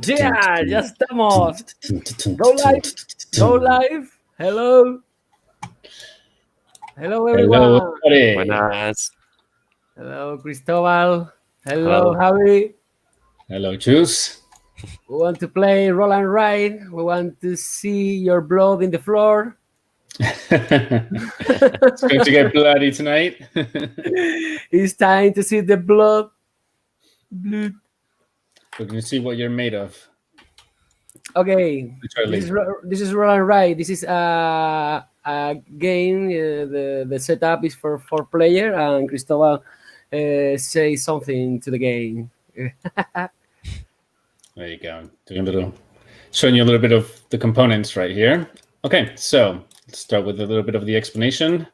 Yeah, ya estamos. Go live. Go live. Hello. Hello, Hello, everyone. everybody. Buenas. Hello, Cristobal. Hello, Hello. Javi. Hello, Juice. We want to play roll and ride. We want to see your blood in the floor. It's going to get bloody tonight. It's time to see the blood. Blood. We're going to see what you're made of. Okay, Literally. this is roll and ride. This is a game. The setup is for 4 player, and Cristobal say something to the game. There you go. Showing you a little bit of the components right here. Okay, so let's start with a little bit of the explanation.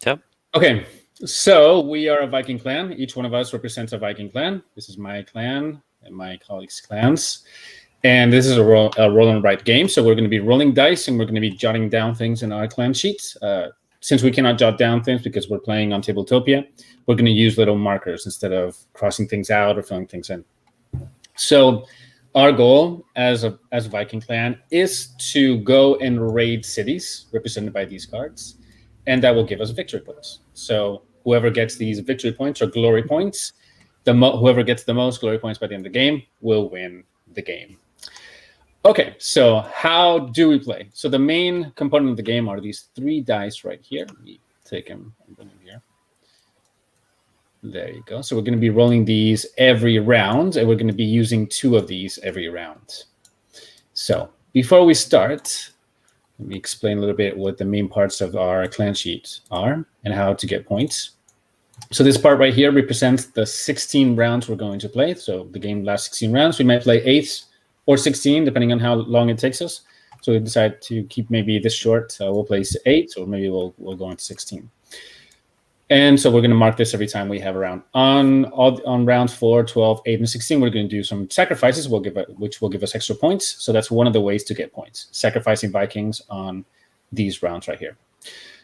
Yep. Okay, so we are a Viking clan. Each one of us represents a Viking clan. This is my clan and my colleagues' clans. And this is a roll and write game. So we're going to be rolling dice and we're going to be jotting down things in our clan sheets. Since we cannot jot down things because we're playing on Tabletopia, we're going to use little markers instead of crossing things out or filling things in. So our goal as a Viking clan is to go and raid cities represented by these cards, and that will give us victory points. So whoever gets these victory points or glory points, whoever gets the most glory points by the end of the game will win the game. Okay, so how do we play? So the main component of the game are these 3 dice right here. Let me take them and put them here. There you go. So we're going to be rolling these every round, and we're going to be using 2 of these every round. So before we start, let me explain a little bit what the main parts of our clan sheet are and how to get points. So this part right here represents the 16 rounds we're going to play. So the game lasts 16 rounds. We might play 8 or 16, depending on how long it takes us. So we decide to keep maybe this short. We'll play 8, or maybe we'll go into 16. And so we're going to mark this every time we have a round. On rounds 4, 12, 8, and 16, we're going to do some sacrifices, which will give us extra points. So that's one of the ways to get points, sacrificing Vikings on these rounds right here.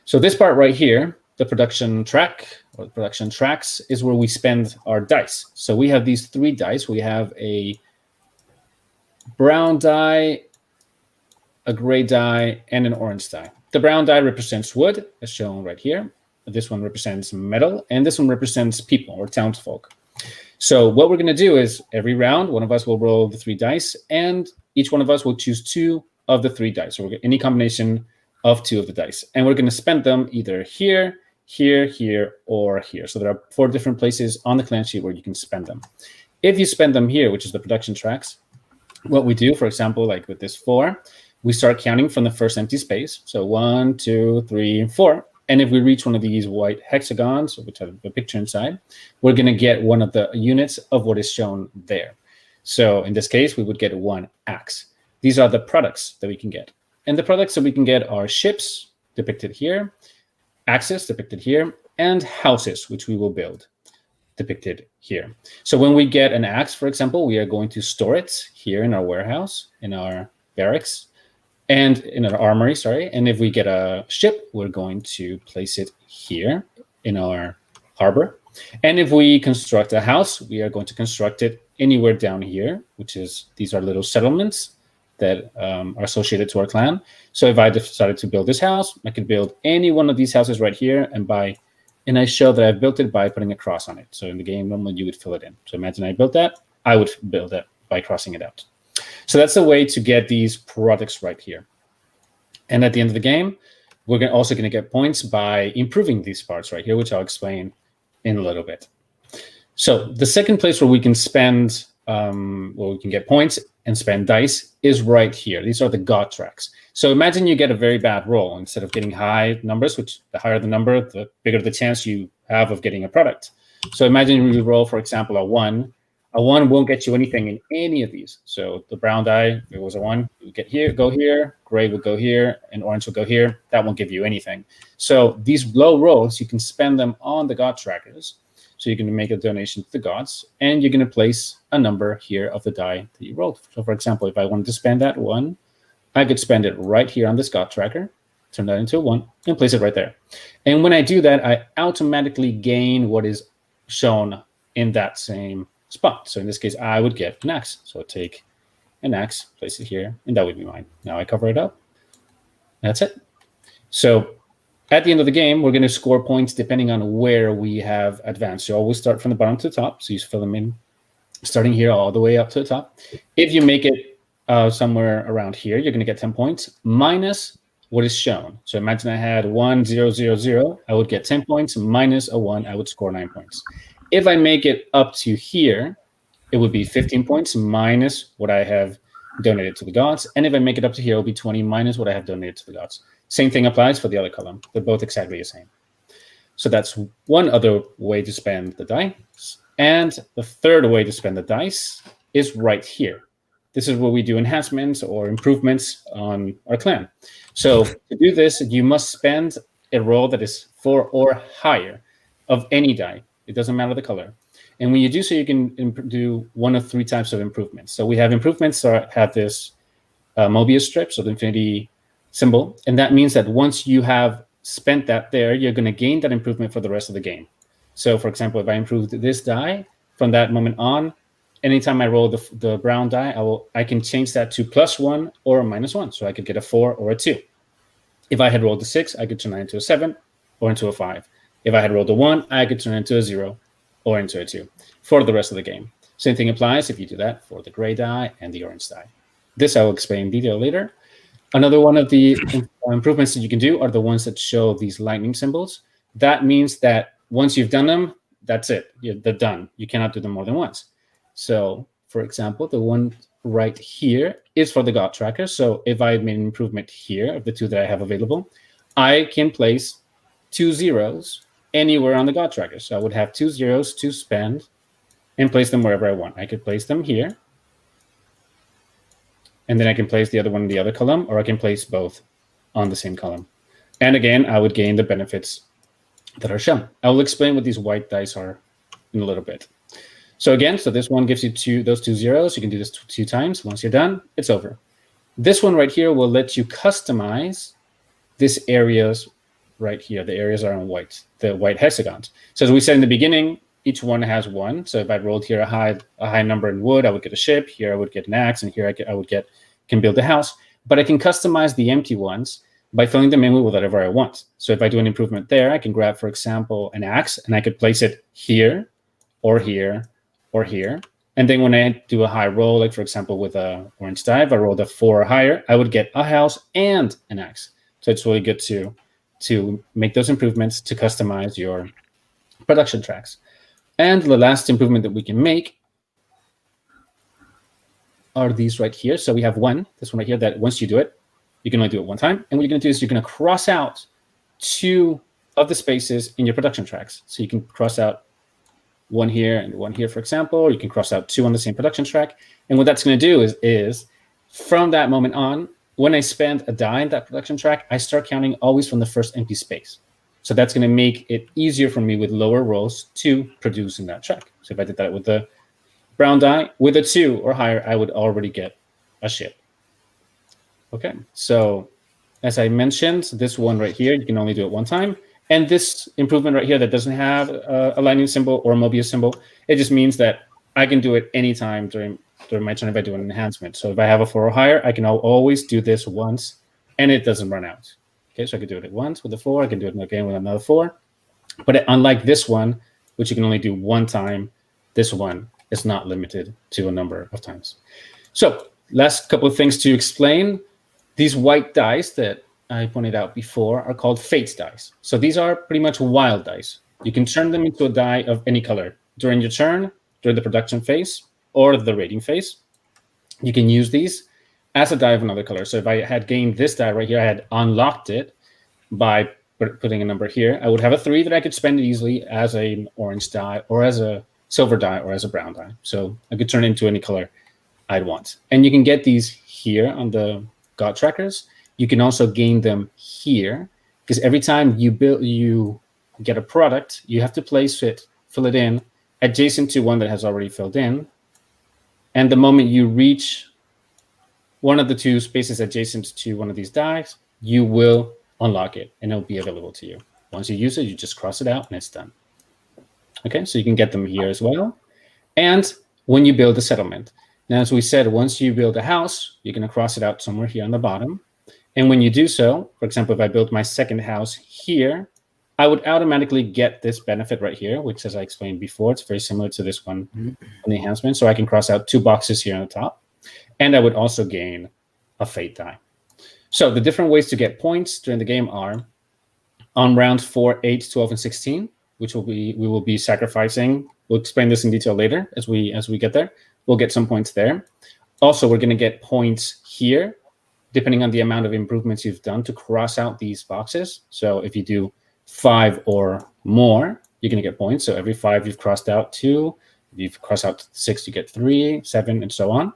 So this part right here, the production track or the production tracks, is where we spend our dice. So we have these 3 dice. We have a brown die, a gray die, and an orange die. The brown die represents wood, as shown right here. This one represents metal, and this one represents people or townsfolk. So what we're going to do is every round, one of us will roll the 3 dice, and each one of us will choose 2 of the 3 dice, or any combination of 2 of the dice. And we're going to spend them either here, here, here, or here. So there are 4 different places on the clan sheet where you can spend them. If you spend them here, which is the production tracks, what we do, for example, like with this 4, we start counting from the first empty space. So 1, 2, 3, 4. And if we reach one of these white hexagons, which have a picture inside, we're going to get one of the units of what is shown there. So in this case, we would get 1 axe. These are the products that we can get. And the products that we can get are ships, depicted here, axes, depicted here, and houses, which we will build, depicted here. So when we get an axe, for example, we are going to store it here in our warehouse, in our barracks, and in our armory, and if we get a ship, we're going to place it here in our harbor. And if we construct a house, we are going to construct it anywhere down here, which is, these are little settlements that are associated to our clan. So if I decided to build this house, I could build any one of these houses right here, and I show that I've built it by putting a cross on it. So in the game, normally you would fill it in. So imagine I built that, I would build it by crossing it out. So that's a way to get these products right here. And at the end of the game, we're also going to get points by improving these parts right here, which I'll explain in a little bit. So the second place where we can spend, where we can get points and spend dice is right here. These are the God tracks. So imagine you get a very bad roll. Instead of getting high numbers, which the higher the number, the bigger the chance you have of getting a product. So imagine you roll, for example, a 1. A 1 won't get you anything in any of these. So the brown die, if it was a 1, you would get here, go here, gray would go here, and orange will go here. That won't give you anything. So these low rolls, you can spend them on the God trackers. So you're going to make a donation to the gods, and you're going to place a number here of the die that you rolled. So for example, if I wanted to spend that 1, I could spend it right here on this God tracker, turn that into a 1, and place it right there. And when I do that, I automatically gain what is shown in that same spot. So in this case, I would get an X. So I'd take an X, place it here, and that would be mine. Now I cover it up. That's it. So at the end of the game, we're going to score points depending on where we have advanced. You always start from the bottom to the top. So you fill them in, starting here all the way up to the top. If you make it somewhere around here, you're going to get 10 points minus what is shown. So imagine I had 1, 0, 0, 0. I would get 10 points minus a 1. I would score 9 points. If I make it up to here, it would be 15 points minus what I have donated to the gods. And if I make it up to here, it will be 20 minus what I have donated to the gods. Same thing applies for the other column. They're both exactly the same. So that's one other way to spend the dice. And the third way to spend the dice is right here. This is where we do enhancements or improvements on our clan. So to do this, you must spend a roll that is 4 or higher of any die. It doesn't matter the color. And when you do so, you can do one of 3 types of improvements. So we have improvements that have this Mobius strip, so the infinity symbol. And that means that once you have spent that there, you're going to gain that improvement for the rest of the game. So for example, if I improved this die, from that moment on, anytime I roll the brown die, I can change that to +1 or -1. So I could get a 4 or a 2. If I had rolled a 6, I could turn that into a 7 or into a 5. If I had rolled a 1, I could turn it into a 0 or into a 2 for the rest of the game. Same thing applies if you do that for the gray die and the orange die. This I will explain in detail later. Another one of the improvements that you can do are the ones that show these lightning symbols. That means that once you've done them, that's it. They're done. You cannot do them more than once. So, for example, the one right here is for the God tracker. So if I made an improvement here of the 2 that I have available, I can place 2 zeros anywhere on the God tracker. So I would have 2 zeros to spend and place them wherever I want. I could place them here. And then I can place the other one in the other column, or I can place both on the same column. And again, I would gain the benefits that are shown. I will explain what these white dice are in a little bit. So again, this one gives you those 2 zeros. You can do this 2 times. Once you're done, it's over. This one right here will let you customize this areas right here. The areas are in white, the white hexagons. So as we said in the beginning, each one has 1. So if I rolled here a high number in wood, I would get a ship. Here I would get an axe, and here I can build a house. But I can customize the empty ones by filling them in with whatever I want. So if I do an improvement there, I can grab, for example, an axe, and I could place it here or here or here. And then when I do a high roll, like for example with a orange die, if I rolled a 4 or higher, I would get a house and an axe. So it's really good to make those improvements to customize your production tracks. And the last improvement that we can make are these right here. So we have this one right here, that once you do it, you can only do it 1 time. And what you're going to do is you're going to cross out 2 of the spaces in your production tracks. So you can cross out 1 here and 1 here, for example, or you can cross out 2 on the same production track. And what that's going to do is from that moment on, when I spend a die in that production track, I start counting always from the first empty space. So that's going to make it easier for me with lower rolls to produce in that track. So if I did that with the brown die, with a 2 or higher, I would already get a ship. Okay, so as I mentioned, this one right here, you can only do it 1 time. And this improvement right here that doesn't have a lightning symbol or a Mobius symbol, it just means that I can do it anytime during my turn if I do an enhancement. So if I have a 4 or higher, I can always do this once, and it doesn't run out. Okay, so I could do it once with a 4. I can do it again with another 4. But unlike this one, which you can only do 1 time, this one is not limited to a number of times. So last couple of things to explain. These white dice that I pointed out before are called fates dice. So these are pretty much wild dice. You can turn them into a die of any color during your turn, during the production phase, or the rating phase. You can use these as a die of another color. So if I had gained this die right here, I had unlocked it by putting a number here, I would have a 3 that I could spend easily as an orange die or as a silver die or as a brown die. So I could turn it into any color I'd want. And you can get these here on the God trackers. You can also gain them here, because every time you get a product, you have to fill it in adjacent to one that has already filled in. And the moment you reach one of the 2 spaces adjacent to one of these dies, you will unlock it and it'll be available to you. Once you use it, you just cross it out and it's done. Okay, so you can get them here as well. and when you build a settlement. Now, as we said, once you build a house, you're going to cross it out somewhere here on the bottom. And when you do so, for example, if I built my second house here, I would automatically get this benefit right here, which, as I explained before, it's very similar to this one on the enhancement. So I can cross out 2 boxes here on the top. And I would also gain a fate die. So the different ways to get points during the game are on round 4, 8, 12, and 16, which we will be sacrificing. We'll explain this in detail later as we get there. We'll get some points there. Also, we're going to get points here, depending on the amount of improvements you've done to cross out these boxes. So if you do 5 or more, you're going to get points. So every 5 you've crossed out 2. If you've crossed out 6, you get 3, 7, and so on.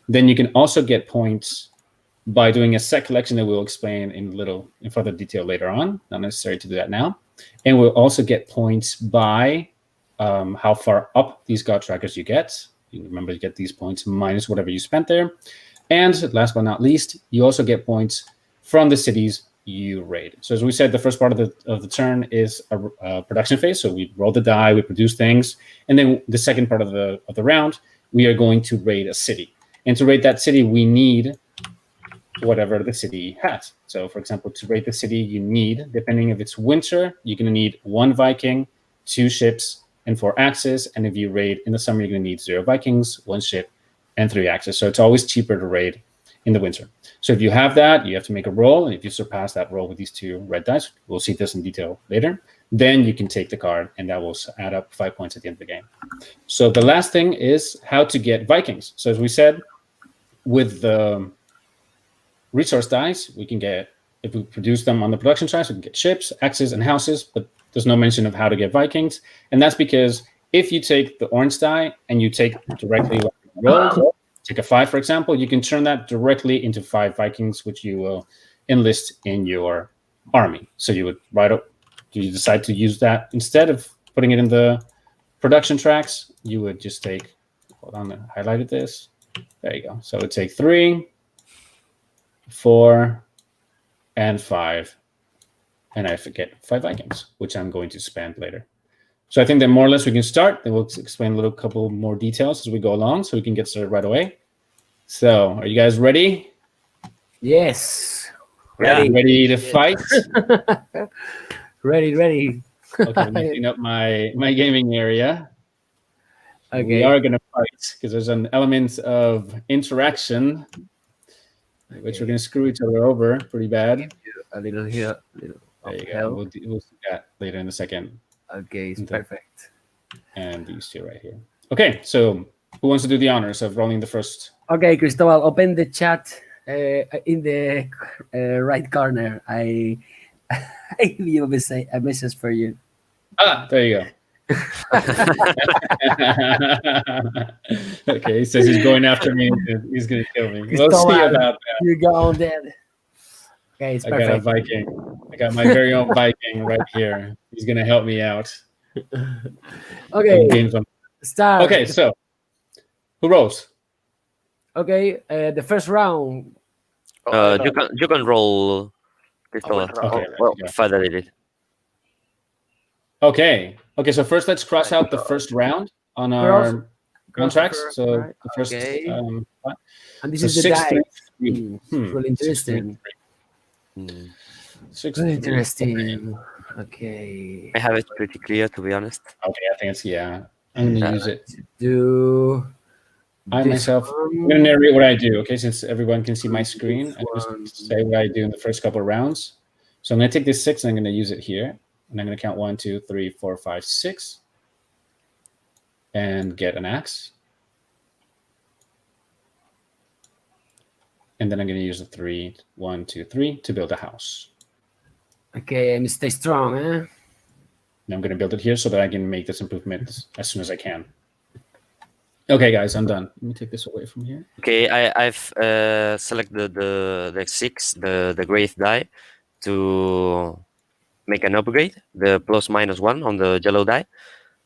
Then you can also get points by doing a set collection that we'll explain in further detail later on. Not necessary to do that now. And we'll also get points by how far up these god trackers you get. You remember, you get these points minus whatever you spent there. And last but not least, you also get points from the cities you raid. So as we said, the first part of the turn is a production phase. So we roll the die, we produce things, and then the second part of the round, we are going to raid a city. And to raid that city, we need whatever the city has. So for example, to raid the city, you need, depending if it's winter, you're going to need 1 Viking, 2 ships, and 4 axes. And if you raid in the summer, you're going to need 0 Vikings, 1 ship, and 3 axes. So it's always cheaper to raid in the winter. So if you have that, you have to make a roll. And if you surpass that roll with these 2 red dice, we'll see this in detail later, then you can take the card, and that will add up 5 points at the end of the game. So the last thing is how to get Vikings. So as we said, with the resource dice, we can get, if we produce them on the production side, we can get ships, axes, and houses, but there's no mention of how to get Vikings. And that's because if you take the orange die and you take directly what you rolled, take a 5, for example, you can turn that directly into 5 Vikings, which you will enlist in your army. So you would you decide to use that instead of putting it in the production tracks, you would just take, hold on, I highlighted this. There you go. So it would take 3, 4, and 5, and I forget 5 Vikings, which I'm going to spend later. So I think that more or less we can start. Then we'll explain a couple more details as we go along, so we can get started right away. So, are you guys ready? Yes. Ready to fight? Ready. Okay, I'm cleaning up my gaming area. Okay. We are going to fight because there's an element of interaction, which we're going to screw each other over pretty bad. A little here, a little. There you go. We'll see that later in a second. Okay, it's perfect. And these 2 right here. Okay, so who wants to do the honors of rolling the first? Okay, Cristobal, open the chat in the right corner. I give you a message for you. There you go. Okay, he says he's going after me. He's going to kill me. We'll see about that. You're going dead. Okay, it's perfect. I got a Viking. I got my very own Viking right here. He's going to help me out. Okay, start. Okay, so who rolls? Okay, the first round. You can roll, Cristobal. Okay, well, further did it. Okay, so first let's cross out the first round on our contracts. So right. the first, Okay. And this so is the 6, die. 3, Really interesting. 6, Really interesting. Okay. I have it pretty clear, to be honest. Okay, I think it's, I'm going to use it. Do I myself, I'm going to narrate what I do, okay, since everyone can see my screen. I'm just going to say what I do in the first couple of rounds. So I'm going to take this 6 and I'm going to use it here. And I'm going to count 1, 2, 3, 4, 5, 6. And get an axe. And then I'm going to use a 3, 1, 2, 3 to build a house. Okay, and stay strong, eh? And I'm going to build it here so that I can make this improvement as soon as I can. Okay, guys, I'm done. Let me take this away from here. Okay, I've selected the 6, the Wraith die, to make an upgrade, the ±1 on the yellow die.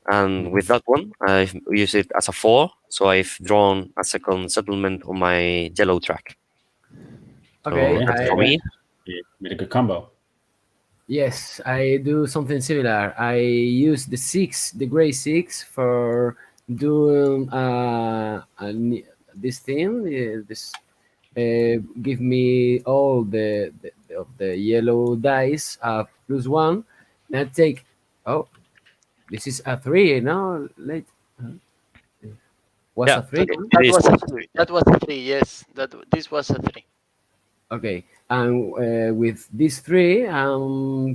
And with that one, I've used it as a 4, so I've drawn a second settlement on my yellow track. Okay, So that's for me. You made a good combo. Yes, I do something similar. I use the gray 6 for do this thing. This give me all of the yellow dice plus one. And I take. Oh, this is a three. No, late was Yeah, a three. it, No? it That is. was a three. That was a three. Yes, this was a three. Okay, and with these three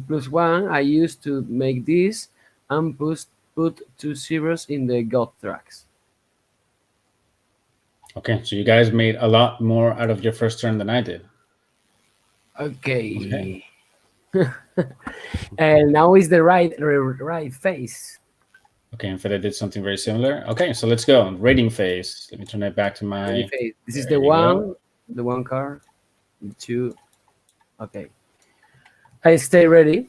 plus one, I used to make this and put two zeros in the god tracks. Okay, so you guys made a lot more out of your first turn than I did. Okay. And now is the right face. Okay, and Fede did something very similar. Okay, so let's go. Rating phase. Let me turn that back to my... Face. This is There the you go. one, the one card, the two. Okay. I stay ready.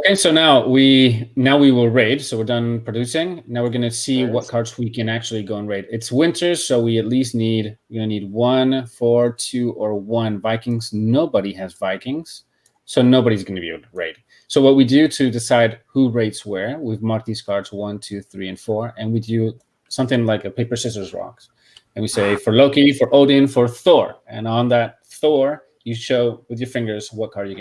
Okay, so now we will raid. So we're done producing. Now we're gonna see what Yes. cards we can actually go and raid. It's winter, so we're gonna need 1, 4, 2, or 1 Vikings. Nobody has Vikings, so nobody's gonna be able to raid. So what we do to decide who raids where, we've marked these cards 1, 2, 3, and 4, and we do something like a paper, scissors, rocks. And we say for Loki, for Odin, for Thor. And on that Thor, you show with your fingers what card you're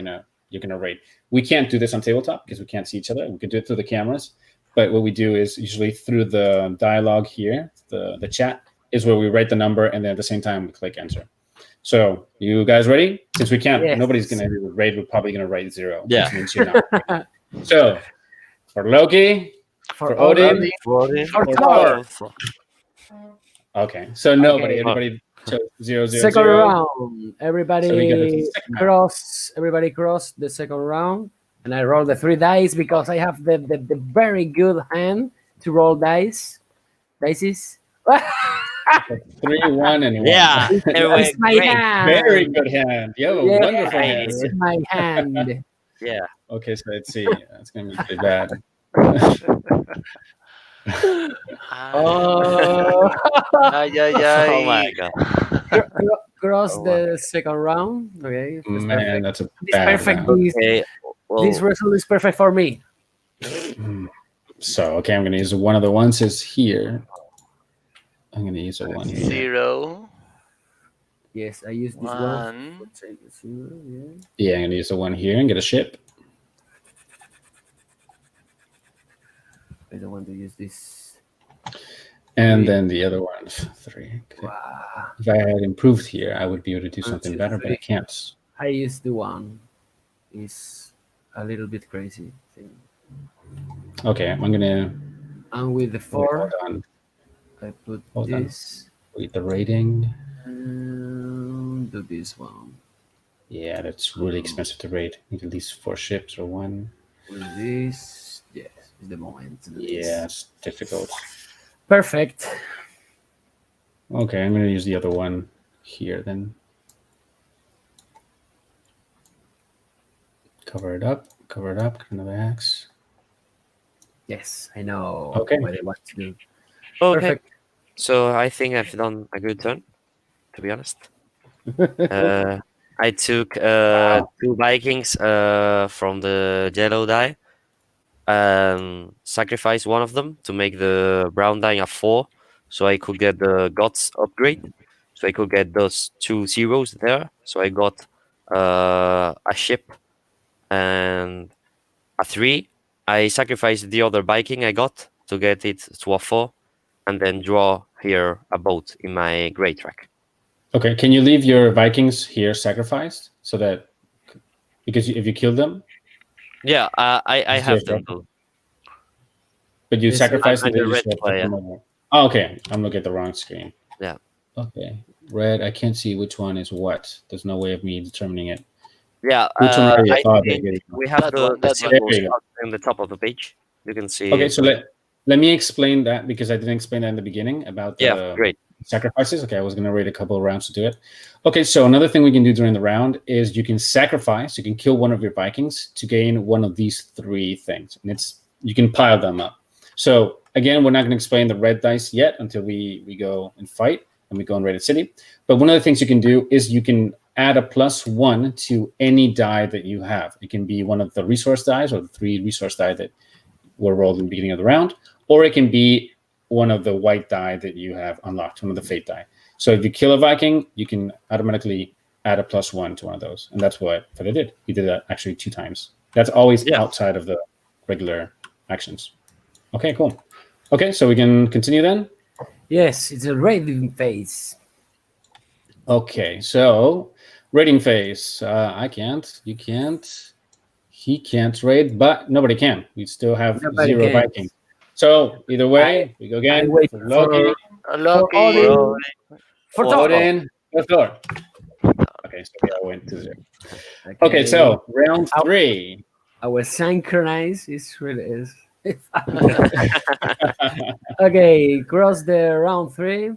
gonna raid. We can't do this on tabletop because we can't see each other. We can do it through the cameras. But what we do is usually through the dialogue here, the chat, is where we write the number, and then at the same time we click enter. So you guys ready? Since we can't, Yes. nobody's going to raid. We're probably going to write 0. Yeah. Which means you're not. So for Loki, for Odin, For Thor. Thor. Okay. So nobody, Okay. everybody chose 0, 0, second 0. round. Everybody So we go to the second round. cross. Everybody cross the second round, and I roll the 3 dice because I have the very good hand to roll dice. Dices. 3, 1, and 1. Yeah, anyway, It's my great. hand. Very good hand. You have a Yeah, wonderful hand. it's my hand. Yeah. Okay, so let's see. It's going to be pretty bad. Oh. Ay, ay, ay. Oh my god. Cross Oh, the second round. Okay, it's Man, perfect. that's a It's bad perfect. round. Okay. Well, This result is perfect for me. So, okay, I'm going to use one of the ones is here. I'm going to use a 1 here. 0, Yes, I use this one. 1. Yeah. Yeah, I'm going to use the 1 here and get a ship. I don't want to use this. And Yeah. then the other one, 3. Okay. Wow. If I had improved here, I would be able to do 1, something 2, better, but I 3. can't. I use the 1. It's a little bit crazy thing. Okay, I'm going to... And with the Hold 4, on. I put Hold on. this. Wait, the rating. And do this one. Yeah, that's really expensive to rate. Need at least 4 ships or 1. With this. Yes, it's the moment. to do this. Yeah, it's difficult. Perfect. Okay, I'm going to use the other one here then. Cover it up, get another axe. Yes, I know Okay. what I want to do. okay. Perfect. So I think I've done a good turn, to be honest. I took 2 Vikings from the yellow die and sacrificed one of them to make the brown die a 4, so I could get the gods upgrade. So I could get those 2 zeros there. So I got a ship and a 3. I sacrificed the other Viking I got to get it to a 4, and then draw here a boat in my gray track. Okay, can you leave your Vikings here sacrificed so that because if you kill them, Yeah, I Is have there- them too. but you Yes, sacrifice I'm them, then the you red just player. them over. Oh, okay, I'm looking at the wrong screen. Yeah. Okay, red. I can't see which one is what. There's no way of me determining it. Yeah, Which one are you? I Oh, think there you go. we have That the, one, the that one. symbols There you go. up in the top of the page. You can see. Okay, so let me explain that because I didn't explain that in the beginning about the Yeah, great. sacrifices. Okay, I was going to wait a couple of rounds to do it. Okay, so another thing we can do during the round is you can sacrifice, you can kill one of your Vikings to gain one of these 3 things, and you can pile them up. So again, we're not going to explain the red dice yet until we go and fight and we go and raid a city. But one of the things you can do is you can add a +1 to any die that you have. It can be one of the resource dies or the 3 resource die that were rolled in the beginning of the round, or it can be one of the white die that you have unlocked, one of the fate die. So if you kill a Viking, you can automatically add a +1 to one of those, and that's what I did. He did that actually 2 times. That's always Yeah. outside of the regular actions. Okay, cool. Okay, so we can continue then. Yes, it's a raiding phase. Okay, so raiding phase. I can't. You can't. He can't raid, but nobody can. We still have Nobody 0 can. Vikings. So either way, we go I again wait for Loki, for Lucky. Odin, for For Thor. Odin, for Thor. Okay, so we all went to 0. Okay, Okay, so round Ow. 3. our synchronize is really is. Okay, cross the round 3.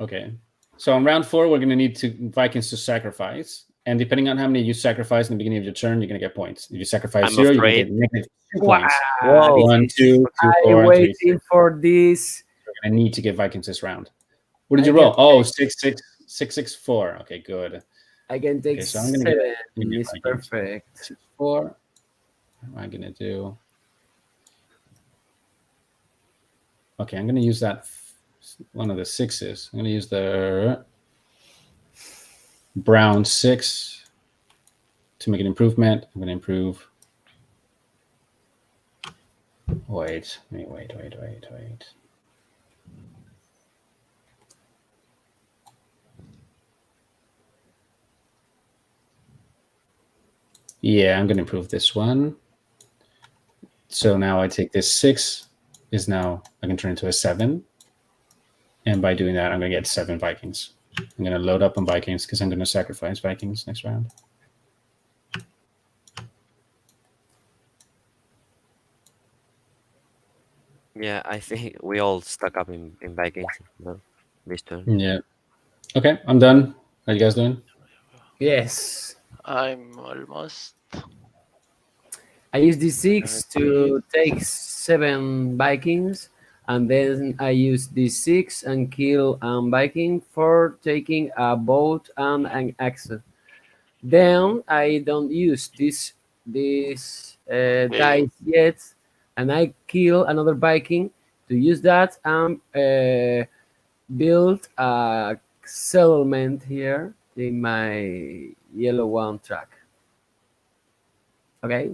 Okay, so on round 4, we're going to need Vikings to sacrifice. And depending on how many you sacrifice in the beginning of your turn, you're going to get points. If you sacrifice I'm 0, you can afraid. get -2 Wow, points. Whoa. 1, 2, 2, I 4, and 3, 6. waiting for this. We're going to need to get Vikings this round. What did I you roll? can Oh, 6, 6, 6, 6, 4. Okay, good. I can take Okay, so I'm going to 7. get It's Vikings. perfect. 6, 4. What am I going to do? Okay, I'm going to use that one of the 6s. I'm going to use the brown 6 to make an improvement. I'm going to improve. Wait. Yeah, I'm going to improve this one. So now I take this 6 is now I can turn into a 7. And by doing that, I'm going to get 7 Vikings. I'm going to load up on Vikings because I'm going to sacrifice Vikings next round. Yeah, I think we all stuck up in Vikings this turn. Yeah. Okay, I'm done. How you guys doing? Yes. I'm almost. I use D6 to take 7 Vikings, and then I use D6 and kill a Viking for taking a boat and an axe. Then I don't use this dice yet, and I kill another Viking to use that and build a settlement here in my yellow one track. Okay.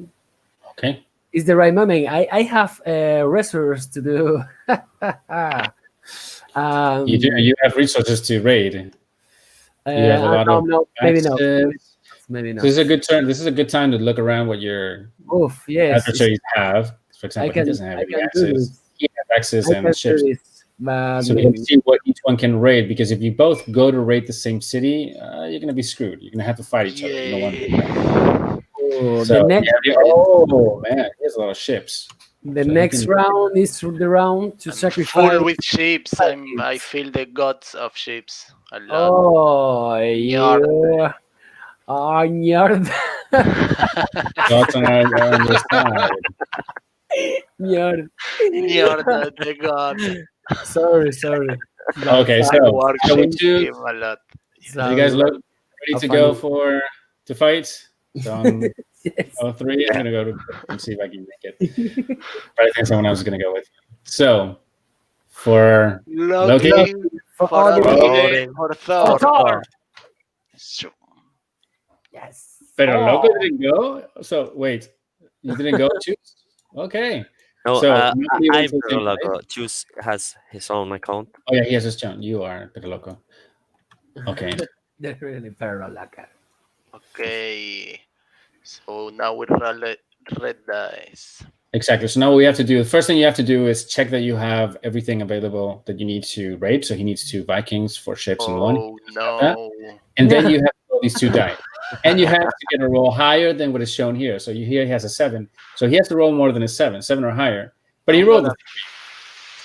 Okay. It's the right moment. I have resources to do. You do. You have resources to raid. You have a lot of no, maybe not. access. Maybe not. So this is a good turn. This is a good time to look around what your Oof, yes. adversaries have. For example, he doesn't have I any can do access. this. He has access I can and do ships. this, but So we can see what each one can raid, because if you both go to raid the same city, you're going to be screwed. You're going to have to fight each other. You don't want to do that. oh, So, the next oh man, there's a lot of ships. the So next you can- round is the round to I'm sacrifice. full with ships. I feel the gods of ships a lot. Oh, you are nerd. Thoughts on your side. Nerd. You're the god. Sorry. Okay, I so worship we two, him a lot. you guys look ready to go to fight? So on Yes. 3, I'm gonna go to and see if I can make it. But I think someone else is gonna go with me. So for Loki, For for Odin. Odin, for Thor. Thor. Shoo. Yes. Pero Oh. Loko didn't go. So wait, you didn't go too? Okay. No, So nobody went I'm to the same Perro. place? Choose has his own account. Oh yeah, he has his channel. You are Pero Loko. Okay. They're really parallaka. Okay. So now we roll red dice. Exactly. So now what we have to do, the first thing you have to do is check that you have everything available that you need to raid. So he needs 2 Vikings, 4 ships, and 1. Oh no. And then you have to roll these 2 die. And you have to get a roll higher than what is shown here. So here he has a 7. So he has to roll more than a 7 or higher. But he I'm rolled a gonna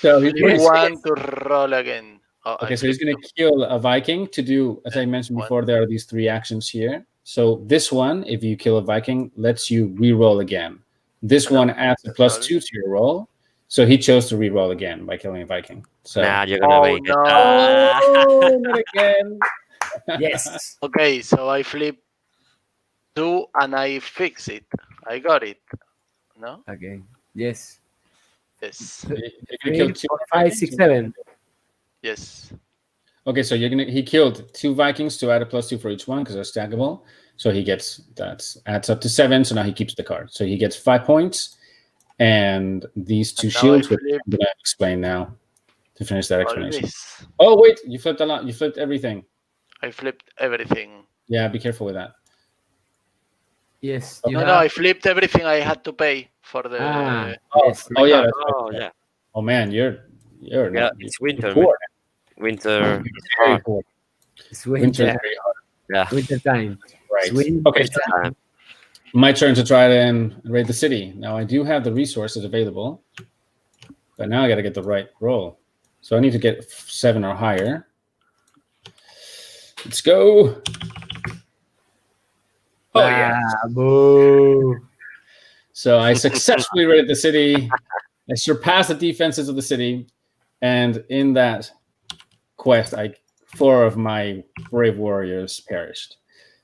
3. So he's You want to roll again. Oh, okay, so he's going to kill a Viking to do, as I mentioned before, there are these 3 actions here. So this one, if you kill a Viking, lets you re-roll again. This one adds a +2 to your roll. So he chose to re-roll again by killing a Viking. So Nah, you're gonna make it. oh, not again. Yes. Okay, so I flip 2 and I fix it. I got it. No? Okay. Yes. Yes. You're gonna Three, kill two four, five, Vikings? six, seven. Yes. Okay, so he killed two Vikings to add a +2 for each one because they're stackable. So he gets that adds up to 7. So now he keeps the card. So he gets 5 points, and these two And now I shields, which flip I'm gonna explain now to finish that all explanation. this. Oh wait, you flipped a lot. You flipped everything. I flipped everything. Yeah, be careful with that. Yes, Oh, you No, have. I flipped everything I had to pay for the. Ah, Oh, yes. oh yeah, card. that's right. Oh That's right. yeah, Oh man, you're yeah. not It's you're winter, man. poor. Winter is Very hard. poor. It's Winter is winter. very hard. Yeah. Winter time. Right. It's winter Okay, Winter time. time. my turn to try and raid the city. Now I do have the resources available, but now I got to get the right roll. So I need to get 7 or higher. Let's go. Oh yeah. Boo. So I successfully raided the city. I surpassed the defenses of the city, and in that quest, 4 of my brave warriors perished.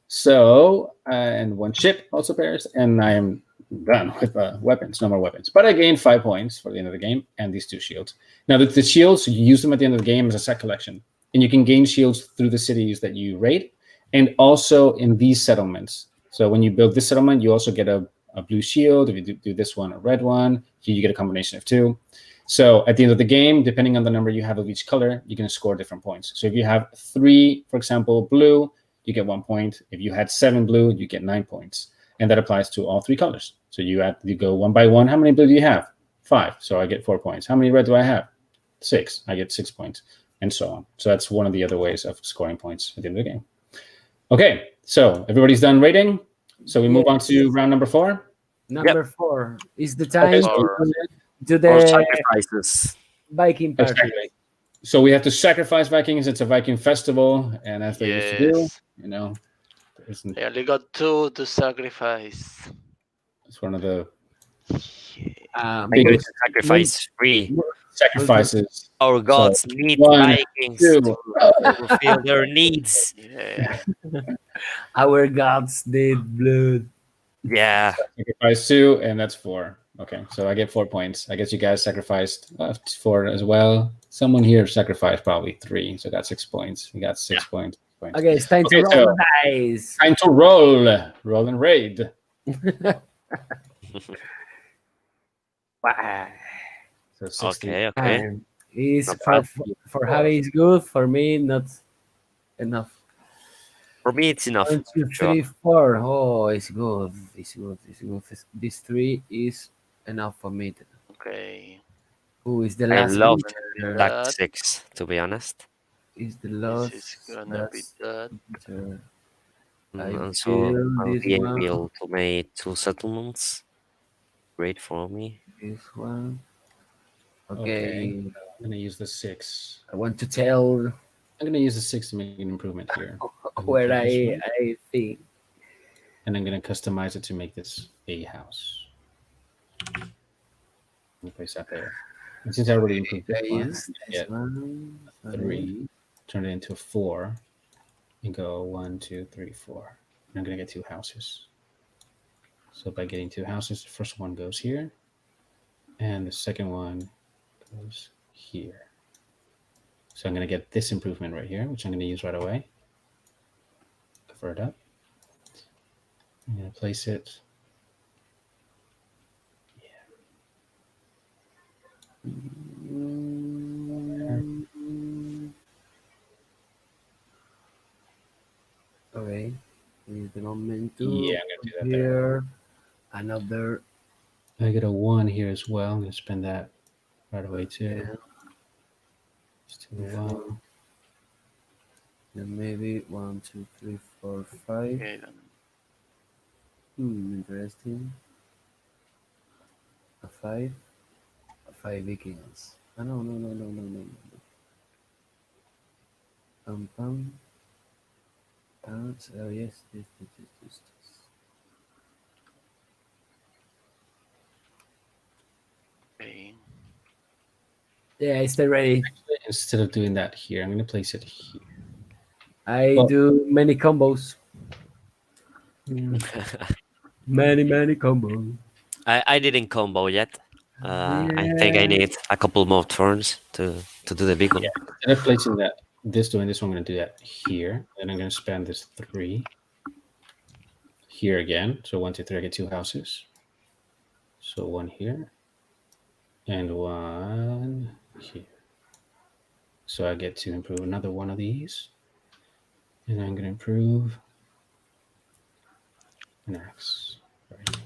So and 1 ship also perished, and I am done with weapons. No more weapons. But I gained 5 points for the end of the game, and these 2 shields. Now the shields, you use them at the end of the game as a set collection, and you can gain shields through the cities that you raid, and also in these settlements. So when you build this settlement, you also get a blue shield. If you do this one, a red one, you get a combination of 2. So at the end of the game, depending on the number you have of each color, you can score different points. So if you have 3, for example, blue, you get 1 point. If you had 7 blue, you get 9 points. And that applies to all 3 colors. So you go one by one. How many blue do you have? 5. So I get 4 points. How many red do I have? 6. I get 6 points, and so on. So that's one of the other ways of scoring points at the end of the game. Okay, so everybody's done rating. So we move on to round number 4. Number 4 is the time so- to do Or the sacrifices. Viking party. Exactly. So we have to sacrifice Vikings. It's a Viking festival, and as they used to do, Yes. you know, I only got 2 to sacrifice. it's one of the Um, I'm going biggest to sacrifice 3. sacrifices. Our gods need 1, Vikings 2. to fulfill their needs. Yeah. our gods did blood. Yeah. Sacrifice 2, and that's 4. Okay, so I get 4 points. I guess you guys sacrificed 4 as well. Someone here sacrificed probably 3, so got 6 points. You got 6 points. Okay, it's time Okay, to roll so- the dice. Time to roll and raid. Wow. So 16. Okay. Okay. Is Not for, bad. for Javi is good. For me, not enough. For me, it's enough. 1, 2, Sure. 3, 4. Oh, it's good. It's good. It's good. This 3 is enough for me. Okay. Who is the I last? love winner? that That 6, to be honest. Is the this last? is gonna be that. I And so feel I'll this be one. able to make 2 settlements. Great for me. This one. Okay. Okay. I'm going to use the 6. I want to tell I'm going to use the 6 to make an improvement here. where Okay, this one. I think. And I'm going to customize it to make this a house. I'll place that there. And since I already improved this I one, use this get one. 3, turn it into a 4, and go 1, 2, 3, 4. And I'm going to get 2 houses. So by getting 2 houses, the first one goes here, and the second one goes here. So I'm going to get this improvement right here, which I'm going to use right away. Cover it up. I'm going to place it. Okay. Is the moment to Yeah, I'm going to do that there. here. Another. I get a 1 here as well. I'm going to spend that right away too. Yeah. Just do a 1. Then maybe 1, 2, 3, 4, 5. Okay, then. Interesting. A 5. A 5 Vikings. Ah, no. Pam. Oh, yes. This. Okay. Yeah, it's still ready. Instead of doing that here, I'm going to place it here. I Well- do many combos. Many combos. I didn't combo yet. I think I Yeah. need a couple more turns to do the big one. Yeah. Instead of placing doing this one, I'm going to do that here. And I'm going to spend this 3 here again. So 1, 2, 3, I get 2 houses. So 1 here and 1 here. So I get to improve another one of these. And I'm going to improve an X right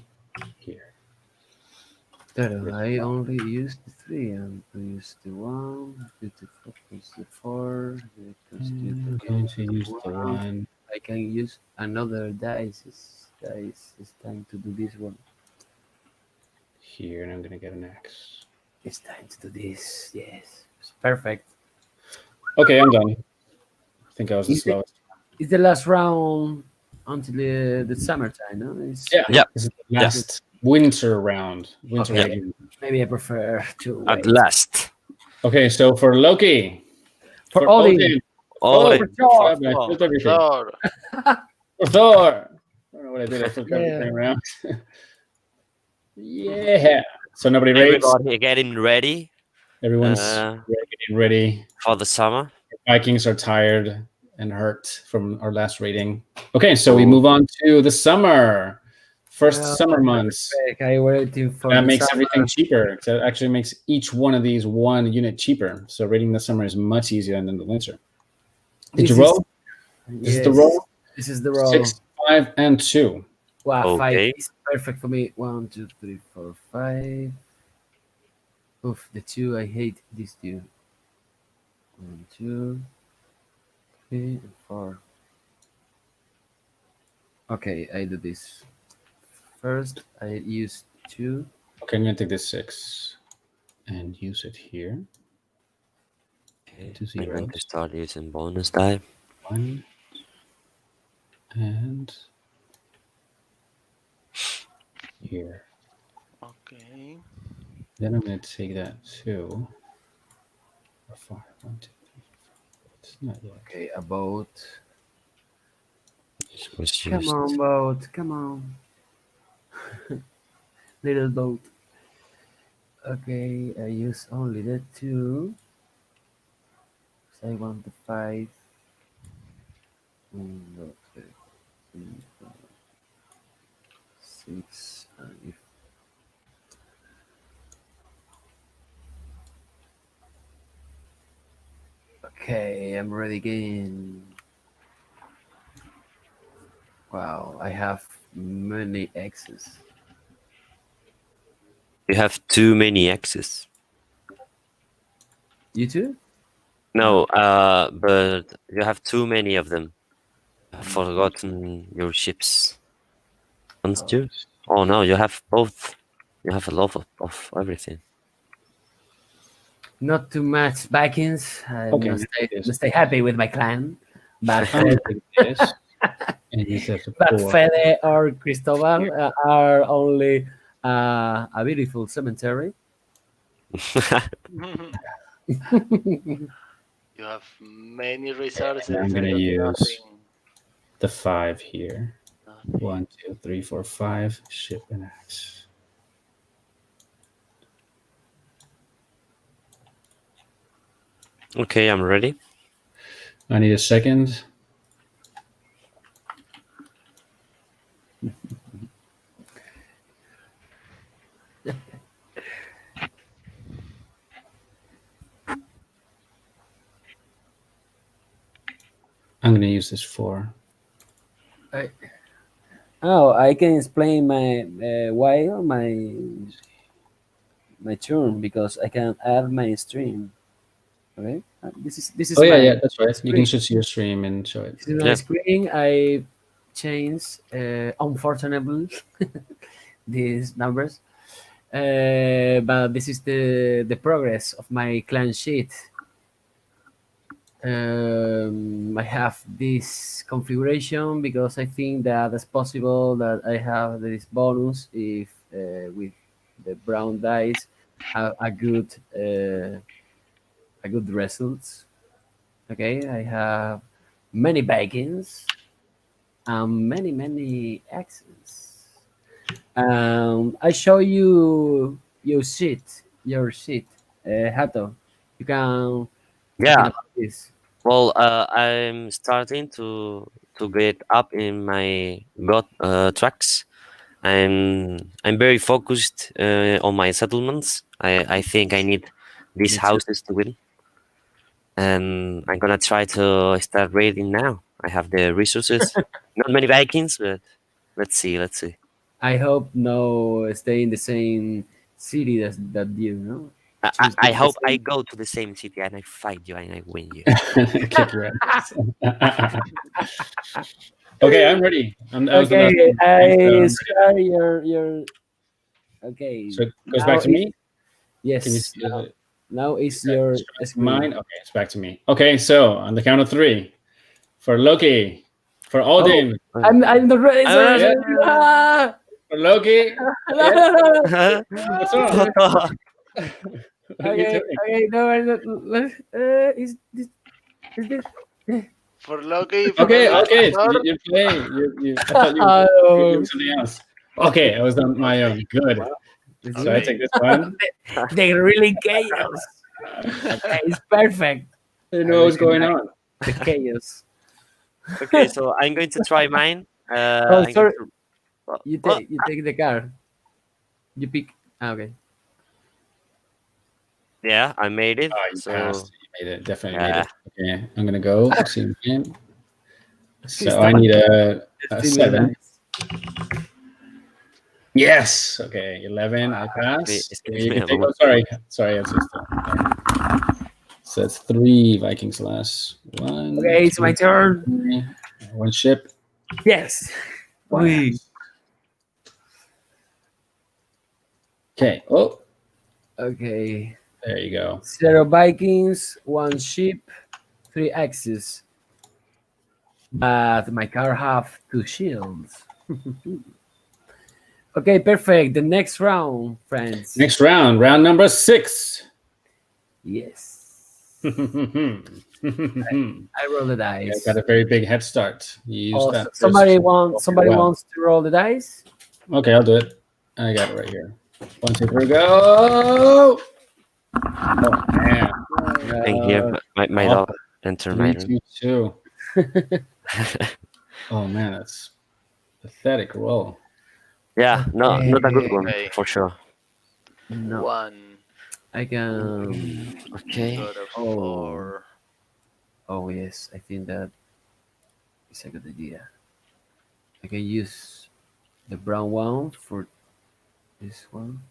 here. But I only used the 3 and we used the 1, the 4 plus the 4, the plus 2 I'm again, going to use the 1. 1. I can use another dice. It's time to do this one. Here, and I'm going to get an X. It's time to do this. Yes. It's perfect. Okay, I'm done. I think I was the Is it, slowest. it's the last round until the summertime, no? It's, Yeah, Yeah. this is the last winter round. Winter Okay. rating. Maybe I prefer to At wait. last. Okay, so for Loki. For Odin. Oh, Oh, For Thor. crap, I flipped everything. Thor. For Thor. I don't know what I did. I flipped Yeah. everything around. Yeah. So nobody rates. everybody getting ready Everyone's uh, getting ready. for the summer. Vikings are tired and hurt from our last rating. Okay, so we Oh. move on to the summer. First Well, summer months. perfect. I waiting for That the makes summer. everything cheaper. So it actually makes each one of these 1 unit cheaper. So rating the summer is much easier than the winter. Did you This roll? This is the Yes. roll. This is the roll. 6, 5, and 2. Wow, 5 Okay. is perfect for me. 1, 2, 3, 4, 5. Oof, the 2, I hate this 2. 1, 2, 3, and 4. Okay, I do this. First, I use 2. Okay, I'm gonna take this 6 and use it here. Okay. 2 I'm going zeros. to start using bonus die. 1 and here. Okay. Then I'm gonna take that 2 or 5. 1, 2, 3, 4. It's not yet. Okay, a boat. This was Come used. on, boat. Come on. Little boat. Okay, I use only the 2. So I want the 5. 1, 2, 3, 4, 6. And if okay, I'm ready again. Wow, I have many X's. You have too many X's. You too? No, but you have too many of them. I've forgotten your ships. Don't you? Oh no, you have both. You have a lot of everything. Not too much Vikings. I Okay, must yes. stay happy with my clan. But I'm gonna take this and use that to but 4. Fede or Cristobal are only a beautiful cemetery. You have many resources. I'm I gonna got use nothing. the 5 here. Nothing. 1, 2, 3, 4, 5. Ship and axe. Okay, I'm ready. I need a second. I'm going to use this 4. I can explain my why my turn because I can add my stream. Okay, this is Oh, yeah, my yeah, that's right. You screen. can switch to your stream and show it. This is my Yeah. screen. I changed unfortunately these numbers, but this is the progress of my clan sheet. I have this configuration because I think that it's possible that I have this bonus if with the brown dice have a good results. Okay, I have many Vikings and many accents. I show you your shit, Hato. You can talking Yeah. about this. Well, I'm starting to get up in my god tracks. I'm very focused on my settlements. I think I need these Me too. houses to win, and I'm gonna try to start raiding now. I have the resources. Not many Vikings, but let's see. Let's see. I hope no stay in the same city that you know. Choose I the hope I same. go to the same city and I fight you and I win you. Kick your ass. Okay, I'm ready. That was the last Okay, one. Okay, so I I'm ready now. share your. Okay, So it goes back now to is me. Can you yes. see the? Now is Okay, your it's back to screen. mine. Okay, it's back to me. Okay, so on the count of three, for Loki, for Oh, Odin, I'm not ready. Sorry, yeah, sorry. Ah! for Loki. No, Yeah, no, no, no. what's wrong? Toto. What are you Okay, doing? okay, no, I'm not. Is this? For Loki, for Okay, Odin, for okay, so Thor. you're playing. I thought you were doing Oh, something else. Okay, I was on my Okay, own. Good. it's So I good. okay. take this one. They really chaos. Okay, it's perfect. I didn't I know what was really going like on. the chaos. Okay, so I'm going to try mine. Oh, I'm going sorry. to. Well, You take the car. You pick. Okay. yeah, I made it. Oh, you So passed. You made it. Definitely made yeah, it. Okay, I'm gonna go see again. He's So I talking need a extremely 7. nice. Yes. Okay, 11. I okay, pass. Okay, excuse you me can a take. Oh, moment. sorry. It's just, so that's 3 Vikings less. One, Okay, it's my two, turn. 3. One ship. Yes. One We. axe. Okay. Oh, Okay. there you go. 0 Vikings, 1 ship, 3 axes. But my car have 2 shields. Okay, perfect. The next round, friends. Next round, round number 6. Yes. I I roll the got dice. a very big head start. You use Oh, that first. somebody Well, wants to roll the dice? okay, I'll do it. I got it right here. 1, 2, 3, go! Oh man, Thank you. Uh, My oh, dog entered my 3, room. 2, 2. Oh man, that's pathetic roll. Yeah, no, not a good okay. one Okay. for sure. No, One I can. Okay. God of Oh, War. oh yes, I think that is a good idea. I can use the brown one for this one.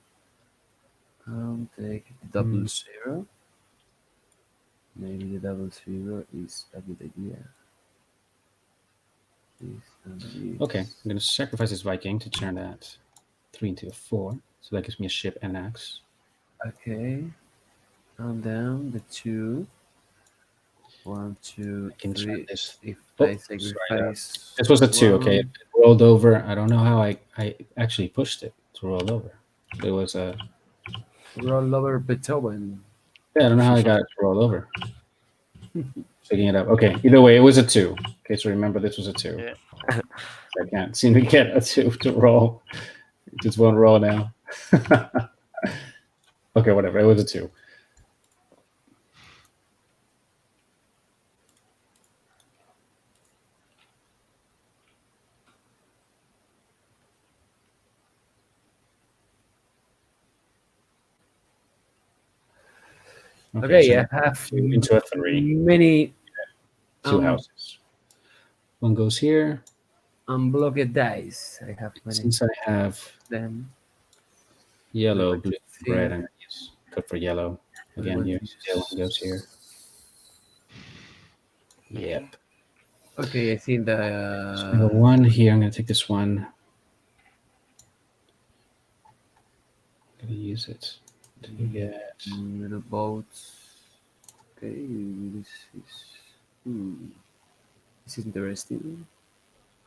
Take the double Mm, 0. Maybe the double 0 is a good idea. This and Okay, this. I'm gonna sacrifice this Viking to turn that 3 into a 4. So that gives me a ship and an axe. Okay. And then the 2. 1, 2, I can turn 3. this. If I Oh, sorry. sacrifice This was a 2. Okay, it one, rolled over. I don't know how I actually pushed it to roll over. It was a roll over Beethoven. yeah. I don't know how I got it to roll over. Picking it up. Okay. Either way, it was a 2. Okay, so remember this was a 2. Yeah. I can't seem to get a 2 to roll. Just one roll now. Okay, whatever. It was a 2. Okay, Okay, so I have 2 into a 3. many 2 houses. One goes here. unblocked dice. I have many of Since I have them. yellow, Let me blue, red, think. I'm gonna use good for yellow. I Again, want here, to yellow one goes here. use. Yep. Okay, I think the So I got one here. I'm gonna take this one. I'm gonna use it to get. little boats. Okay, this is this is interesting.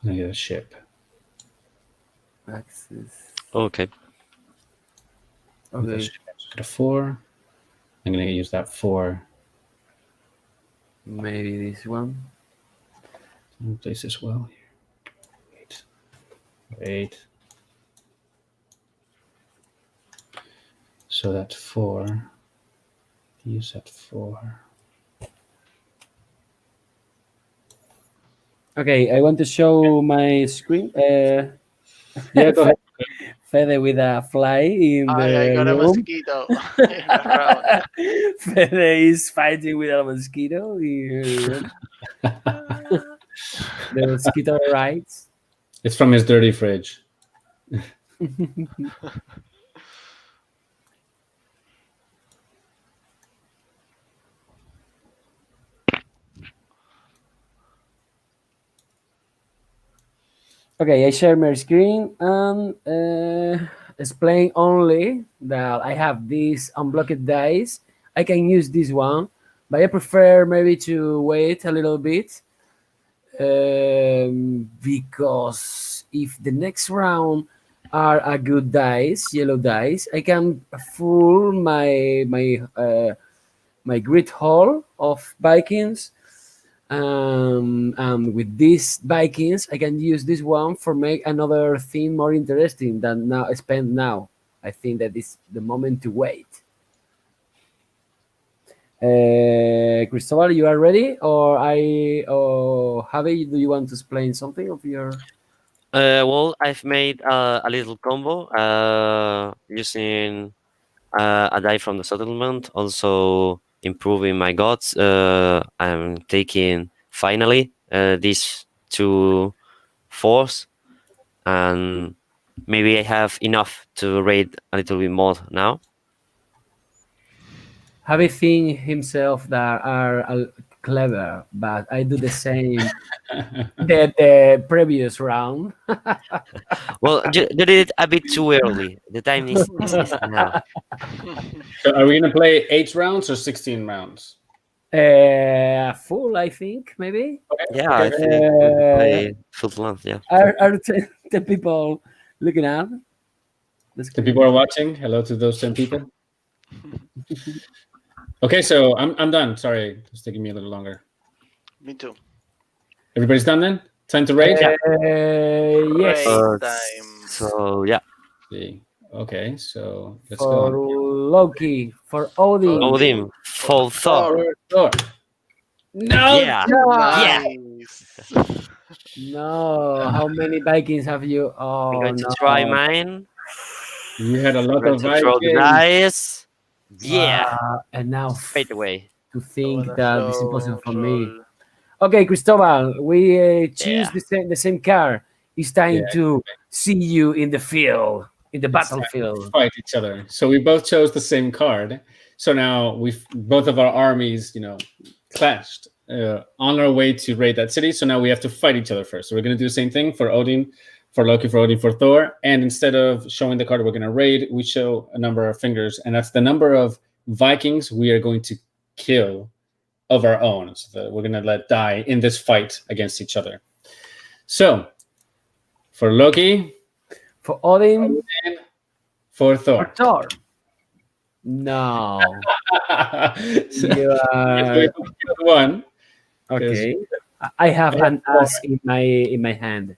I'm gonna get a ship. Axis. Okay. With a Okay, ship, get a 4. I'm gonna use that 4. maybe this one. I'm gonna place this well here. Wait. Wait. So that's 4. Use that 4. Okay, I want to show my screen. Yeah, go ahead. Fede with a fly in I the got a room. mosquito in the round. Fede is fighting with a mosquito in her room. The mosquito rights. It's from his dirty fridge. Okay, I share my screen and explain only that I have these unblocked dice. I can use this one, but I prefer maybe to wait a little bit because if the next round are a good dice, yellow dice, I can full my grid hall of Vikings. And with these Vikings, I can use this one for make another thing more interesting than now spend now. I think that is the moment to wait. Cristobal, you are ready, or Javi? Do you want to explain something of your? Well, I've made a little combo using a die from the settlement, also improving my gods. I'm taking finally these 2 4s, and maybe I have enough to raid a little bit more now. Javi think himself that are clever, but I do the same. The previous round. Well, you did it a bit too early. The time is now. So are we going to play 8 rounds or 16 rounds? Full, I think, maybe. Yeah, I think we can play full length. Yeah. Are the people looking at the The screen? people are watching. Hello to those 10 people. Okay, so I'm done. Sorry, it's taking me a little longer. Me too. Everybody's done then? Time to raid? Yes. Raid time. So yeah, See. Okay, so let's For go. Loki, for Odin. Odin, full Thor. Thor. No! Yeah, yeah. Nice. No, how many Vikings have you? I'm Oh going to no! try mine. You had a I'm lot going of to throw the Vikings. dice. Yeah, And now straight away. to What think a that this is slow impossible for me. roll. Okay, Cristobal, we choose Yeah. the same car. It's time Yeah. to see you in the field, in the It's time to battlefield. fight each other. So we both chose the same card. So now we've both of our armies, clashed on our way to raid that city. So now we have to fight each other first. So we're going to do the same thing for Odin, for Loki, for Odin, for Thor. And instead of showing the card we're going to raid, we show a number of fingers, and that's the number of Vikings we are going to kill of our own. So we're going to let die in this fight against each other. So for Loki, For Odin, for for Thor. Thor. No, So you are we both killed one. okay. I have an ass in my hand.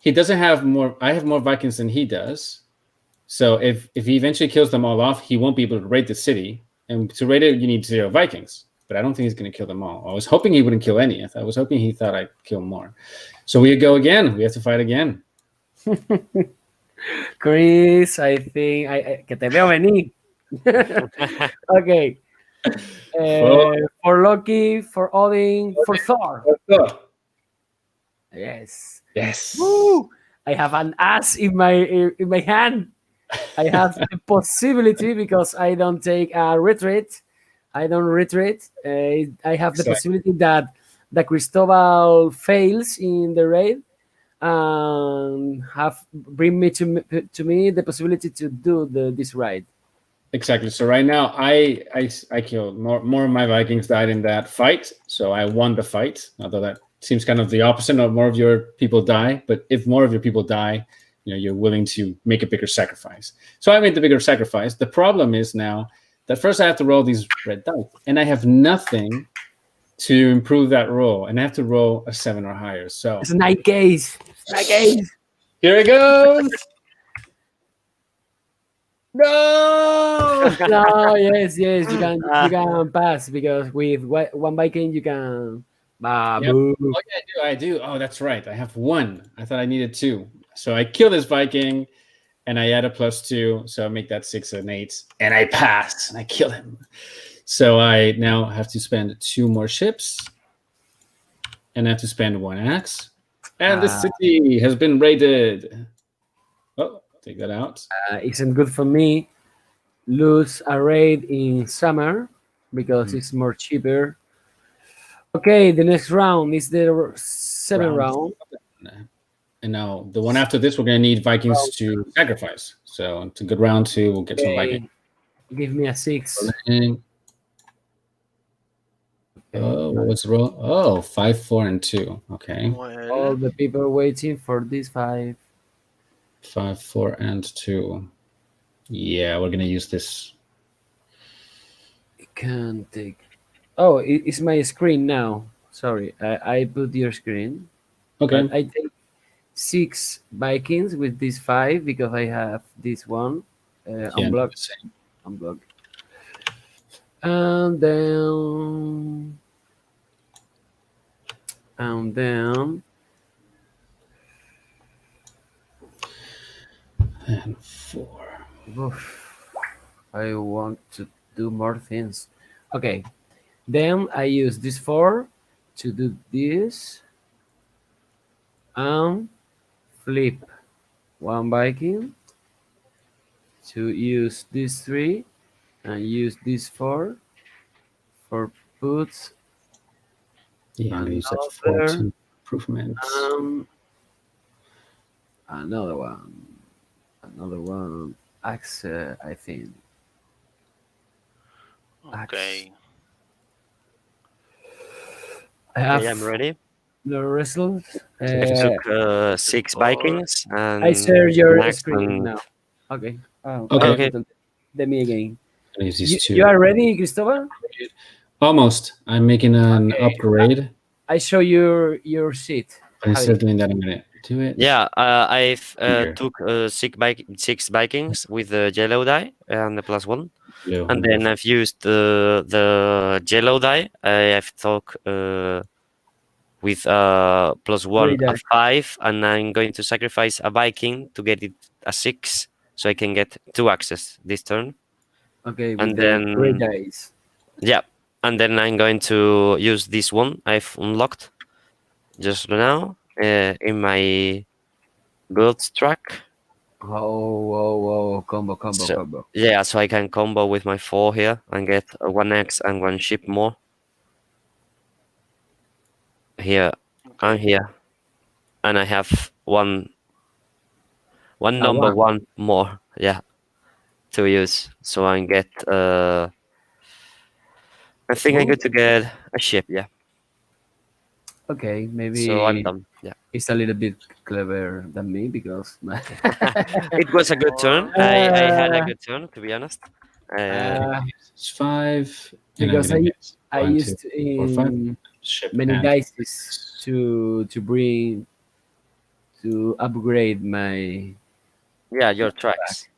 He doesn't have more. I have more Vikings than he does. So if he eventually kills them all off, he won't be able to raid the city. And to raid it, you need 0 Vikings. But I don't think he's going to kill them all. I was hoping he wouldn't kill any. I was hoping he thought I'd kill more. So we go again. We have to fight again. Chris, I think que te veo venir. Okay. For Loki, for Odin, for Thor. Let's go. Yes. Yes. Woo! I have an ass in my hand. I have the possibility because I don't take a retreat. I don't retreat. I have the Exactly. possibility that the Cristobal fails in the raid and bring me to me the possibility to do this raid. Exactly. So right now, I killed more of my Vikings died in that fight. So I won the fight. Although that seems kind of the opposite. Not more of your people die, but if more of your people die, you're willing to make a bigger sacrifice. So I made the bigger sacrifice. The problem is now that first I have to roll these red dice, and I have nothing to improve that roll, and I have to roll a 7 or higher. So It's night gaze. Night gaze. here it goes. No. No, yes, yes, you Ah, can pass because with one Viking you can. Yep. Babu. Oh yeah, I do. Oh, that's right. I have one. I thought I needed two. So I kill this Viking, and I add a +2, so I make that 6 and 8, and I pass, and I kill him. So I now have to spend 2 more ships, and I have to spend 1 axe, and the Uh, city has been raided. Oh, take that out. isn't good for me. Lose a raid in summer because it's more cheaper. Okay, the next round is the seventh Round round. 7. And now the one after this, we're going to need Vikings to sacrifice. So it's a good round 2. We'll get some Vikings. Okay, give me a 6. Oh, what was the roll? Oh, 5, 4, and 2. Okay. All Well, the people waiting for this 5. 5, 4, and 2. Yeah, we're gonna use this. It can take. Oh, it's my screen now. Sorry, I put your screen, Okay. but I take 6 Vikings with this 5 because I have this one Yeah, no, the unblocked. same. Unblocked. And then And 4. oof, I want to do more things. Okay, then I use this 4 to do this and flip one Viking to use this 3 and use this 4 for puts Yeah, I'm gonna use that 4 another to improvements. another one axe I think okay. I have okay, I'm ready. the results. I took 6 Four. Vikings I and share your an axe screen and now. Okay. Oh, Okay. okay. let me again. I'm gonna use You, these 2. you are ready, Cristobal? Almost. I'm making an Okay. upgrade. I show your sheet. But instead of Javi. doing that, I'm gonna do it. Yeah, I've Here. took 6 Vikings with the yellow die and the +1. Blue. And then I've used the yellow die. I've took with +1 Three a dice. 5, and I'm going to sacrifice a Viking to get it a 6, so I can get 2 axes this turn. Okay, with And the three then dice. yeah, and then I'm going to use this one I've unlocked just now in my build track. Oh, combo. So yeah, so I can combo with my 4 here and get a 1x and 1 ship more here and Okay. here, and I have one number one. 1 more, yeah, to use. So I get I think I'm Oh, going to get a ship, yeah. okay, So I'm maybe done. Yeah, it's a little bit clever than me because it was a good turn. More. I had a uh, good turn, to be honest. uh, It's 5. And I'm because gonna get I 1, 2, used to 4, 5. in Ship many and dices to bring to upgrade my Yeah, your tracks.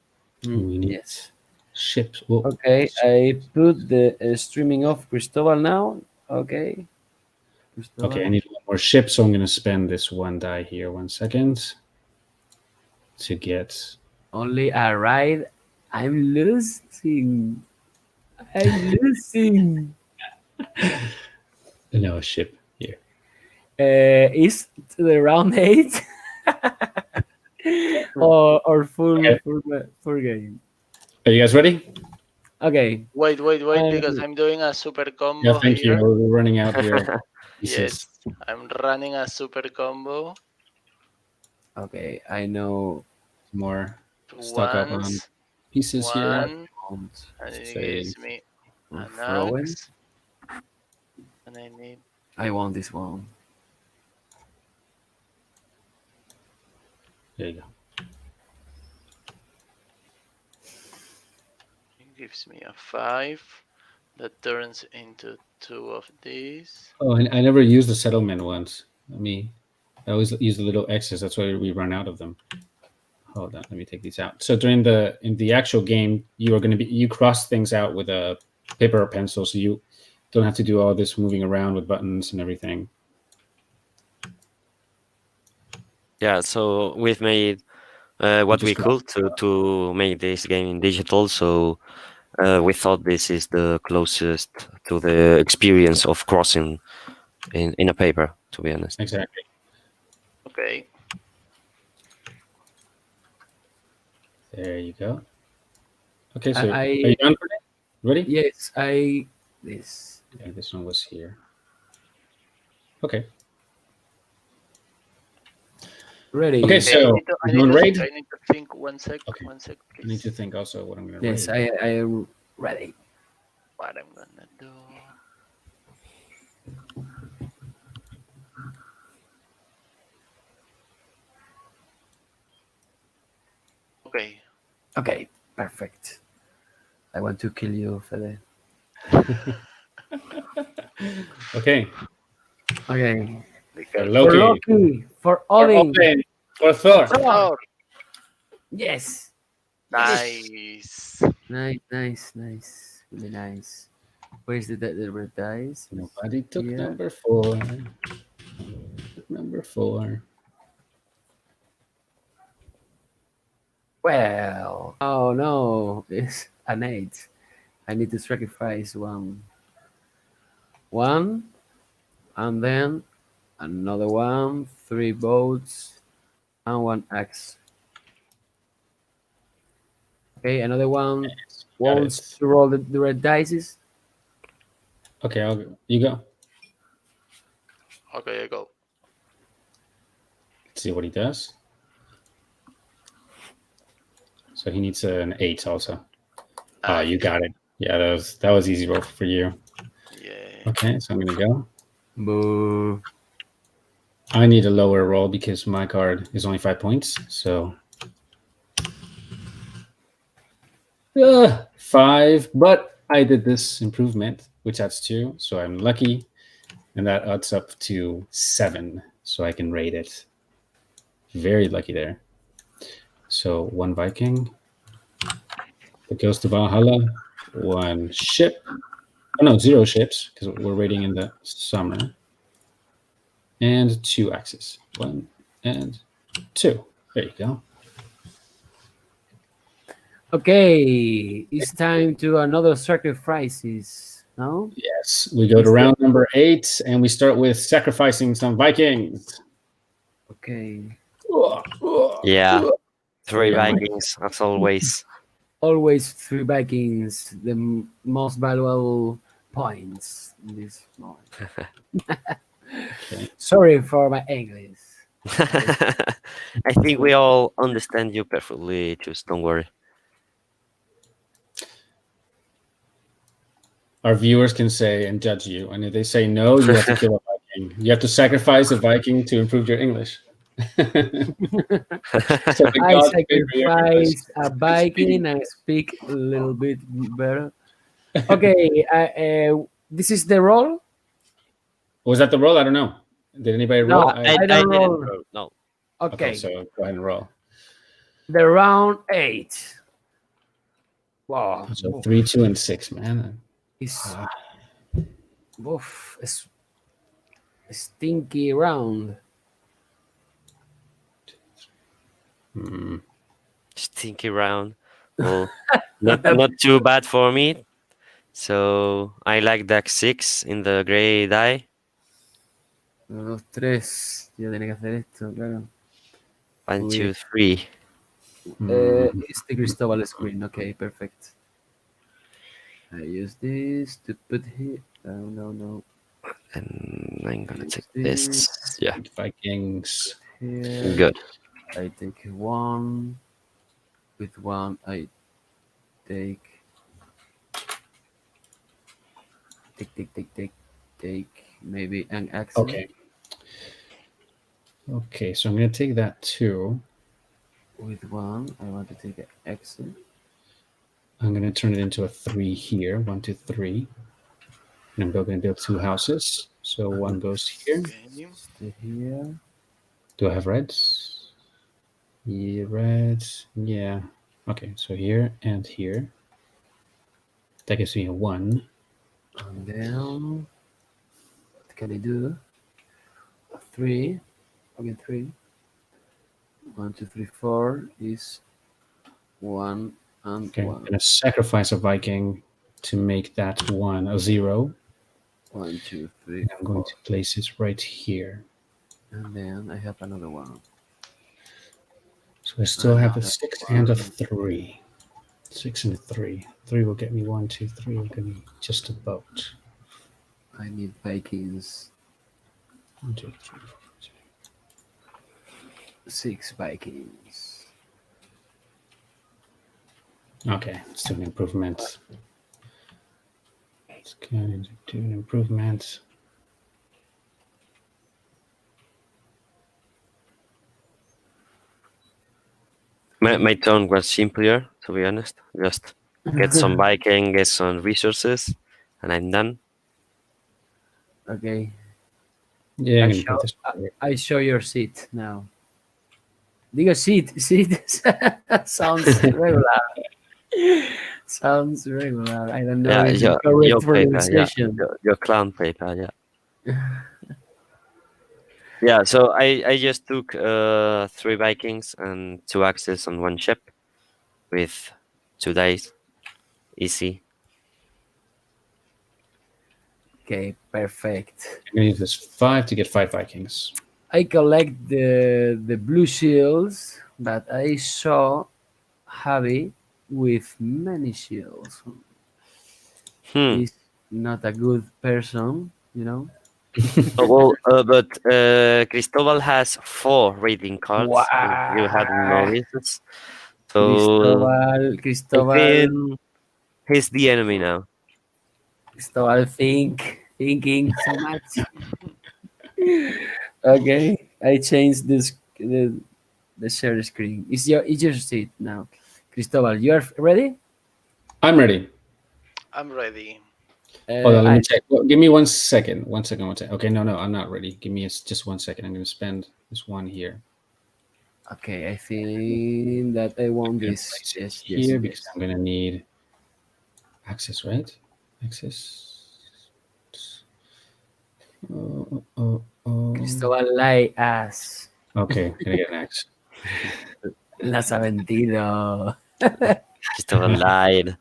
we need yes. ships. Whoa. Okay, I put the streaming of Cristobal now. Okay, Okay, I Cristobal. need 1 more ship, so I'm gonna spend this 1 die here. 1 second to get. Only a ride. I'm losing. I'm losing. No, a ship here. Is to the round 8 or full Okay. full game. Are you guys ready? Okay. Wait, because Um, I'm doing a super Yeah, combo thank you. here. We're running out here. Yes, Pieces. I'm running a super combo. okay, I know. More Two stock up on ones, pieces here. one, and it Save. gives me an Throwing. axe. And I need I want this one. There you go. it gives me a 5 that turns into 2 of these. Oh, and I never used the settlement ones. I always use the little X's. That's why we run out of them. hold on, let me take these out. So in the actual game, you cross things out with a paper or pencil, so you don't have to do all this moving around with buttons and everything. Yeah, so we've made what we just could to make this game in digital. So we thought this is the closest to the experience of crossing in a paper, to be honest. Exactly. Okay. There you go. Okay, so I are you done for that? Ready? yes, this. Yeah, this one was here. Okay. Ready. Okay, I so need to, I you need want to raid? think. I need to think. One sec. Okay. One sec, I need please. to think also what I'm going to Yes, raid. I am ready. What I'm gonna do. Okay. Okay, perfect. I want to kill you, Fede. Okay. Okay. For For Loki. Loki, for For Odin. Odin. For Thor. Oh, Yes. nice. Nice. Really nice. Where's the red dice? Nobody took Here. number 4. Number 4. Well, oh no, it's an 8. I need to sacrifice one, and then another one, 3 boats, and 1 axe. Okay, another one Got wants it. to roll the red dice. Okay, I'll go. You go. Okay, I go. Let's see what he does. So he needs an 8 also. Oh, you got it. Yeah, that was easy roll for you. Yeah. Okay, so I'm gonna go. Boo. I need a lower roll because my card is only 5 points. So 5, but I did this improvement, which adds 2, so I'm lucky, and that adds up to 7, so I can rate it. Very lucky there. So 1 Viking that goes to Valhalla, 1 ship. Oh no, 0 ships because we're raiding in the summer, and 2 axes. 1 and 2. There you go. Okay, it's time to another sacrifices. No? Yes, we go to round number 8, and we start with sacrificing some Vikings. Okay. Yeah, 3 Yeah. Vikings as always. Always 3 Vikings, the most valuable points in this moment. Okay. Sorry for my English. I think we all understand you perfectly. Just don't worry. Our viewers can say and judge you, and if they say no, you have to kill a Viking. You have to sacrifice a Viking to improve your English. So the I gods favor your English. sacrifice a Viking and speak a little bit better. Okay, this is the roll. Was that the roll? I don't know. Did anybody No, roll? I don't didn't roll. roll, no. Okay, Okay, so go ahead and roll. the round 8. Wow, So 3, 2, and 6, man. it's it's a stinky round. Hmm. Stinky round. Well, not too bad for me. So I like deck 6 in the gray die. 1, 2, 3. Yo tenía que hacer esto, claro. 1, 2, 3. It's the Cristobal screen. Okay, perfect. I use this to put here. No. And I'm gonna Use take this this. Yeah, Vikings. here. good. I take 1. With 1, I take maybe an accent. Okay, so I'm going to take that too. With 1, I want to take an accent. I'm going to turn it into a 3 here. 1, 2, 3. And I'm going to build 2 houses. So 1 goes here. Okay. Stay here. Do I have reds? Yeah, red. Yeah. Okay, so here and here. That gives me a 1. And then what can I do? 3. Okay, 3. 1, 2, 3, 4 is 1 and Okay, I'm 1. gonna sacrifice a Viking to make that 1 a 0. 1, 2, 3, And I'm going 4. to place it right here. And then I have another one. So I still have a Another 6 and a one. 3. 6 and a 3. 3 will get me 1, 2, 3 will get me just about. I need Vikings. 1, 2, 3, 4, 6 Vikings. 5. Okay, let's do an improvement. Let's go and do an improvement. My turn was simpler, to be honest. Just get some Viking, get some resources, and I'm done. Okay. Yeah, I'm I gonna put show, this here. I show your seat now. Digo seat sounds regular. Sounds regular. I don't know Yeah, if it's your correct paper, yeah. pronunciation. Your clan paper, yeah. Yeah, so I just took 3 Vikings and 2 axes on 1 ship with 2 dice. Easy. Okay, perfect. I'm gonna use this 5 to get 5 Vikings. I collect the blue shields, but I saw Javi with many shields. Hmm. He's not a good person, you know. But Cristobal has 4 raiding cards. If you hadn't Wow. noticed. So I Cristobal, think he's the enemy now. Cristobal thinking so much. Okay, I changed the share screen. It's your seat now. Cristobal, you are ready? I'm ready. I'm ready. Hold on, let I me check. Well, give me 1 second. 1 second, 1 second. Okay, no, I'm not ready. Give me just 1 second. I'm gonna spend this 1 here. okay. I think that I want I'm gonna this. place it Yes, yes, here because yes. I'm gonna need access, right? Access. Oh. Cristobal lie ass. Okay, gonna get an axe. Las ha mentido. Cristobal lied.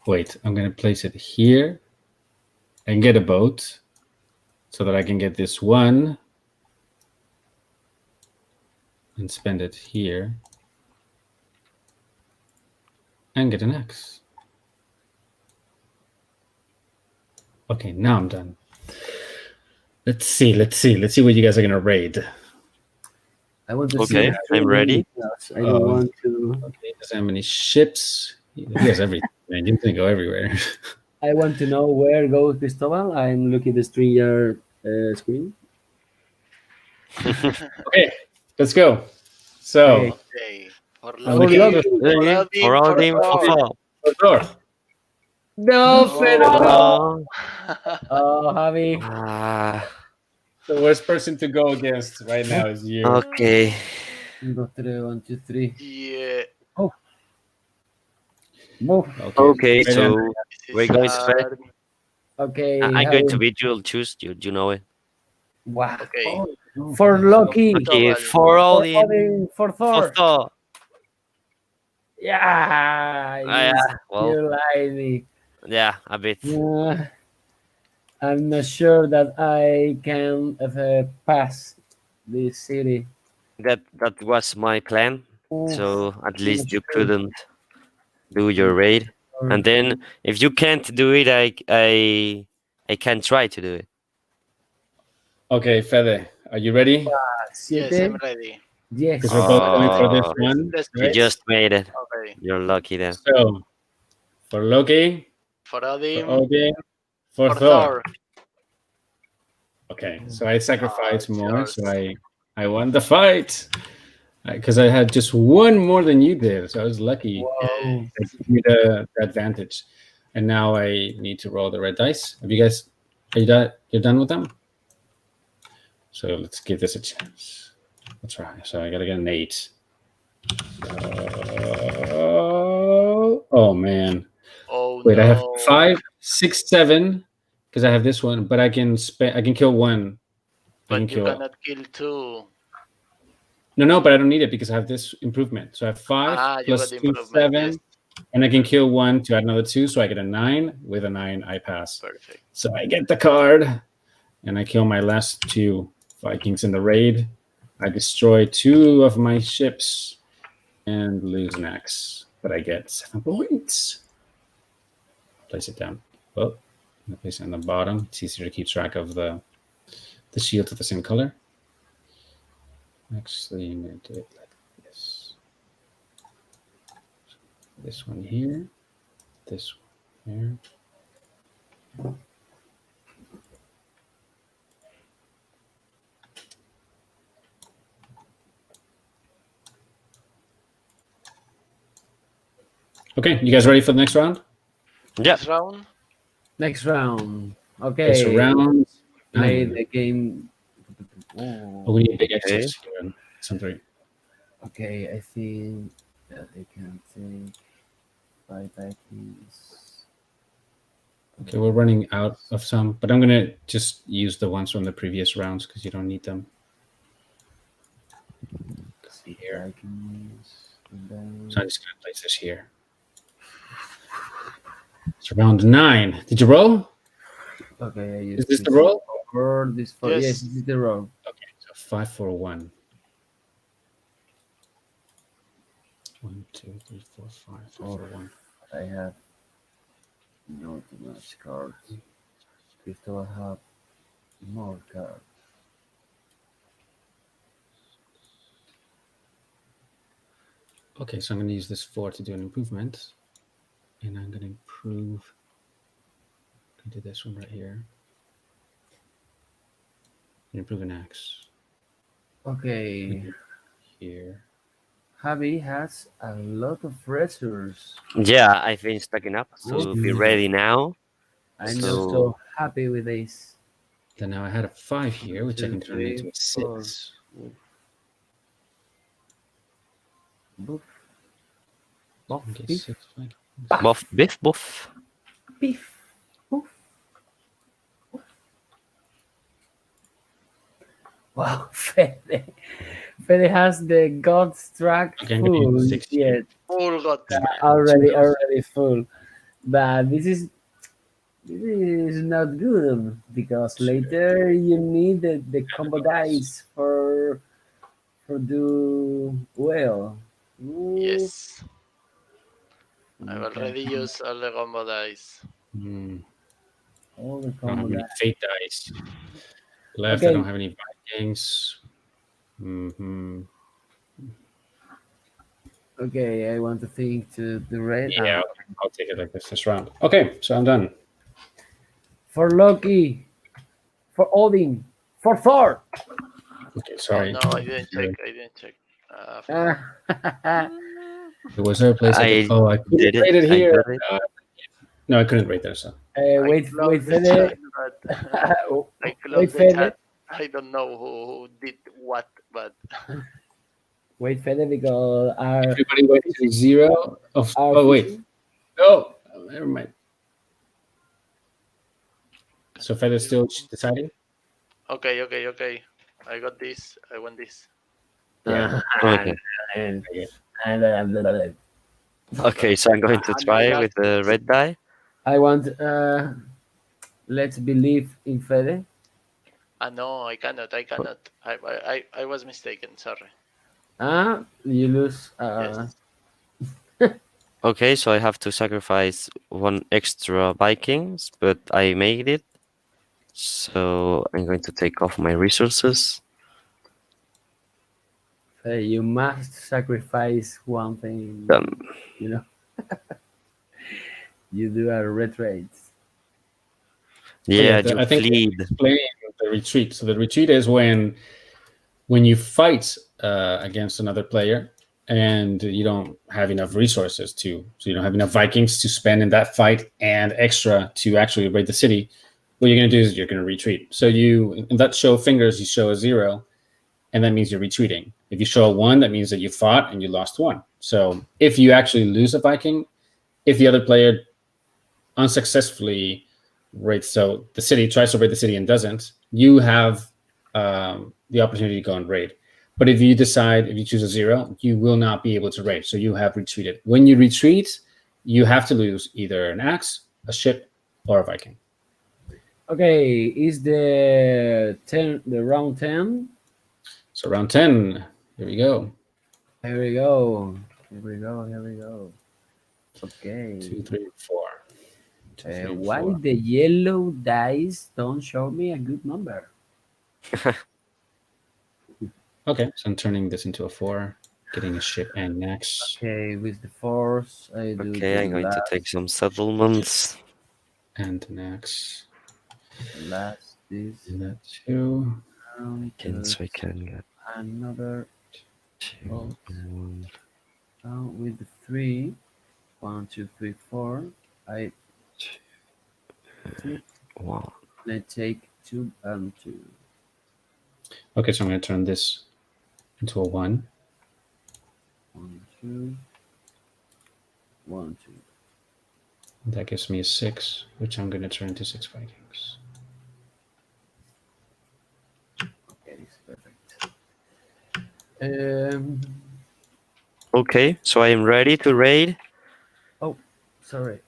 Wait, I'm gonna place it here and get a boat so that I can get this 1 and spend it here and get an axe. Okay, now I'm done. Let's see what you guys are gonna raid. I want to Okay, see. I'm ready. I don't want to. Okay, does how many ships? He has everything, man. He's gonna go everywhere. I want to know where goes Cristobal. I'm looking the StreamYard screen. Okay, let's go. So, Okay. Okay. For I'm For looking Loki, at Loki. for For Odin, Odin, for for Thor. Thor. the door. No, Perro. Oh, Oh, Javi. ah, The worst person to go against right now is you. okay. 1, 2, 3. Yeah, Oh, move. Okay, Right so on. this we're is going to fight. hard. Okay, I'm going to Javi. be dual choose. You know it. Wow. Okay. For Loki. Okay, Cristobal. for For Odin, Odin. For for Thor. Thor. Yeah. Yeah, well, You lied me. yeah, a bit. I'm not sure that I can pass this city. That was my plan. So at I'm not least you sure. couldn't do your raid. And then if you can't do it, I can try to do it. Okay, Fede, are you ready? Yes, I'm Siete. ready. Yes. Because we're both going for this Oh, one, Let's you right? just made it. Okay. You're lucky then. So, for Loki, For for Odin, Odin, for for Thor. Thor. Okay, so I sacrificed it's more, yours. so I won the fight because I had just 1 more than you did, so I was lucky. Wow. It gave me the advantage, and now I need to roll the red dice. Have you guys? Are you done? You're done with them? So let's give this a chance. Let's try. So I gotta get an 8. Oh man. Oh Wait, I have no. 5, 6, 7 because I have this one, but I can kill one. I can But you kill. cannot kill two. No, but I don't need it because I have this improvement. So I have 5 You plus got the 2, improvement. 7, Yes. and I can kill one to add another 2, so I get a 9. With a 9, I pass. Perfect. So I get the card, and I kill my last 2 Vikings in the raid. I destroy 2 of my ships and lose an axe, but I get 7 points. Place it down. Well, I'm place it on the bottom. It's easier to keep track of the shields of the same color. Actually, I'm going to do it like this. This one here. This one here. Okay, you guys ready for the next round? Yeah. This round. Next round. Okay, so Okay. round Play 9. the game. Oh, we need big extras here in some 3. Okay, I think that they can take 5 Vikings. Okay, we're running out of some, but I'm gonna just use the ones from the previous rounds because you don't need them. See here. Vikings. And then... So I'm just gonna place this here. So round 9. Did you roll? Okay, I use Is this the roll? Or this for Yes. yes, this is the roll. Okay, so 5, 4, 1. 1, 2, 3, 4, 5, 4, 1. I have not too much cards. Crystal I have more cards. Okay, so I'm gonna use this 4 to do an improvement, and I'm gonna improve. I'm gonna do this one right here. Improve an axe Okay. here. Javi has a lot of resources. Yeah, I've been stacking up, so Oof. be ready now. I'm So- just so happy with this. Then now I had a 5 here, which I 2, can turn into a 4. 6. Boof. Buff, Okay, beef, 6 Vikings. Buff, biff, buff. beef. Boof. Wow, Fede. Fede has the God's track Okay, I'm gonna full use 6 yet. Full got. Already full. But this is not good because later you need the combo dice for do well. Ooh. Yes. I've already used all the combo dice. All the I don't combo have any dice. fate dice left. I Okay. don't have any Vikings. Okay, I want to think to the red. Yeah, I'll take it like this round. Okay, so I'm done. For Loki, for Odin, for Thor. Okay, sorry. Oh, no, I didn't check. Was there a place I could? Oh, I couldn't did it. rate it I here. got it. No, I couldn't rate there. So Wait, closed the Fede. chat, but I Wait, closed the Fede. chat. I don't know who did what, but Wait, Fede, because our everybody went to 0. our Oh wait, fishing- no, never mind. So Feather's still deciding. okay. I got this. I want this. Yeah. Okay. and Okay, so I'm going to try with the red die. I want. Let's believe in Fede. No, I cannot. I was mistaken. Sorry. You lose. Yes. Okay, so I have to sacrifice 1 extra Vikings, but I made it. So I'm going to take off my resources. Fede, you must sacrifice one thing. You know. You do a retreat. Yeah, Okay, you I think plead. explain the retreat. So the retreat is when you fight against another player and you don't have enough resources so you don't have enough Vikings to spend in that fight and extra to actually raid the city. what you're going to do is you're going to retreat. So you, in that show of fingers, you show a 0, and that means you're retreating. If you show a 1, that means that you fought and you lost 1. So if you actually lose a Viking, if the other player unsuccessfully raids, so the city tries to raid the city and doesn't, you have the opportunity to go and raid. But if you choose a 0, you will not be able to raid. So you have retreated. When you retreat, you have to lose either an axe, a ship, or a Viking. Okay, is the round 10? So round 10, here we go. Here we go. Here we go. Here we go. Okay. 2, 3, 4. 2, 3, Why 4. the yellow dice don't show me a good number? Okay, so I'm turning this into a 4, getting a ship and an axe. Okay, with the force, I do. Okay, I'm going to take some settlements. And an axe. Last this. And that 2. So I can get Another 2. with the 3. 1, 2, 3, 4. I take. 1. I take 2 and 2. Okay, so I'm going to turn this into a 1. 1, 2. 1, 2. That gives me a 6, which I'm going to turn into 6 Vikings. Okay, it's perfect. Okay, so I am ready to raid. Oh, sorry.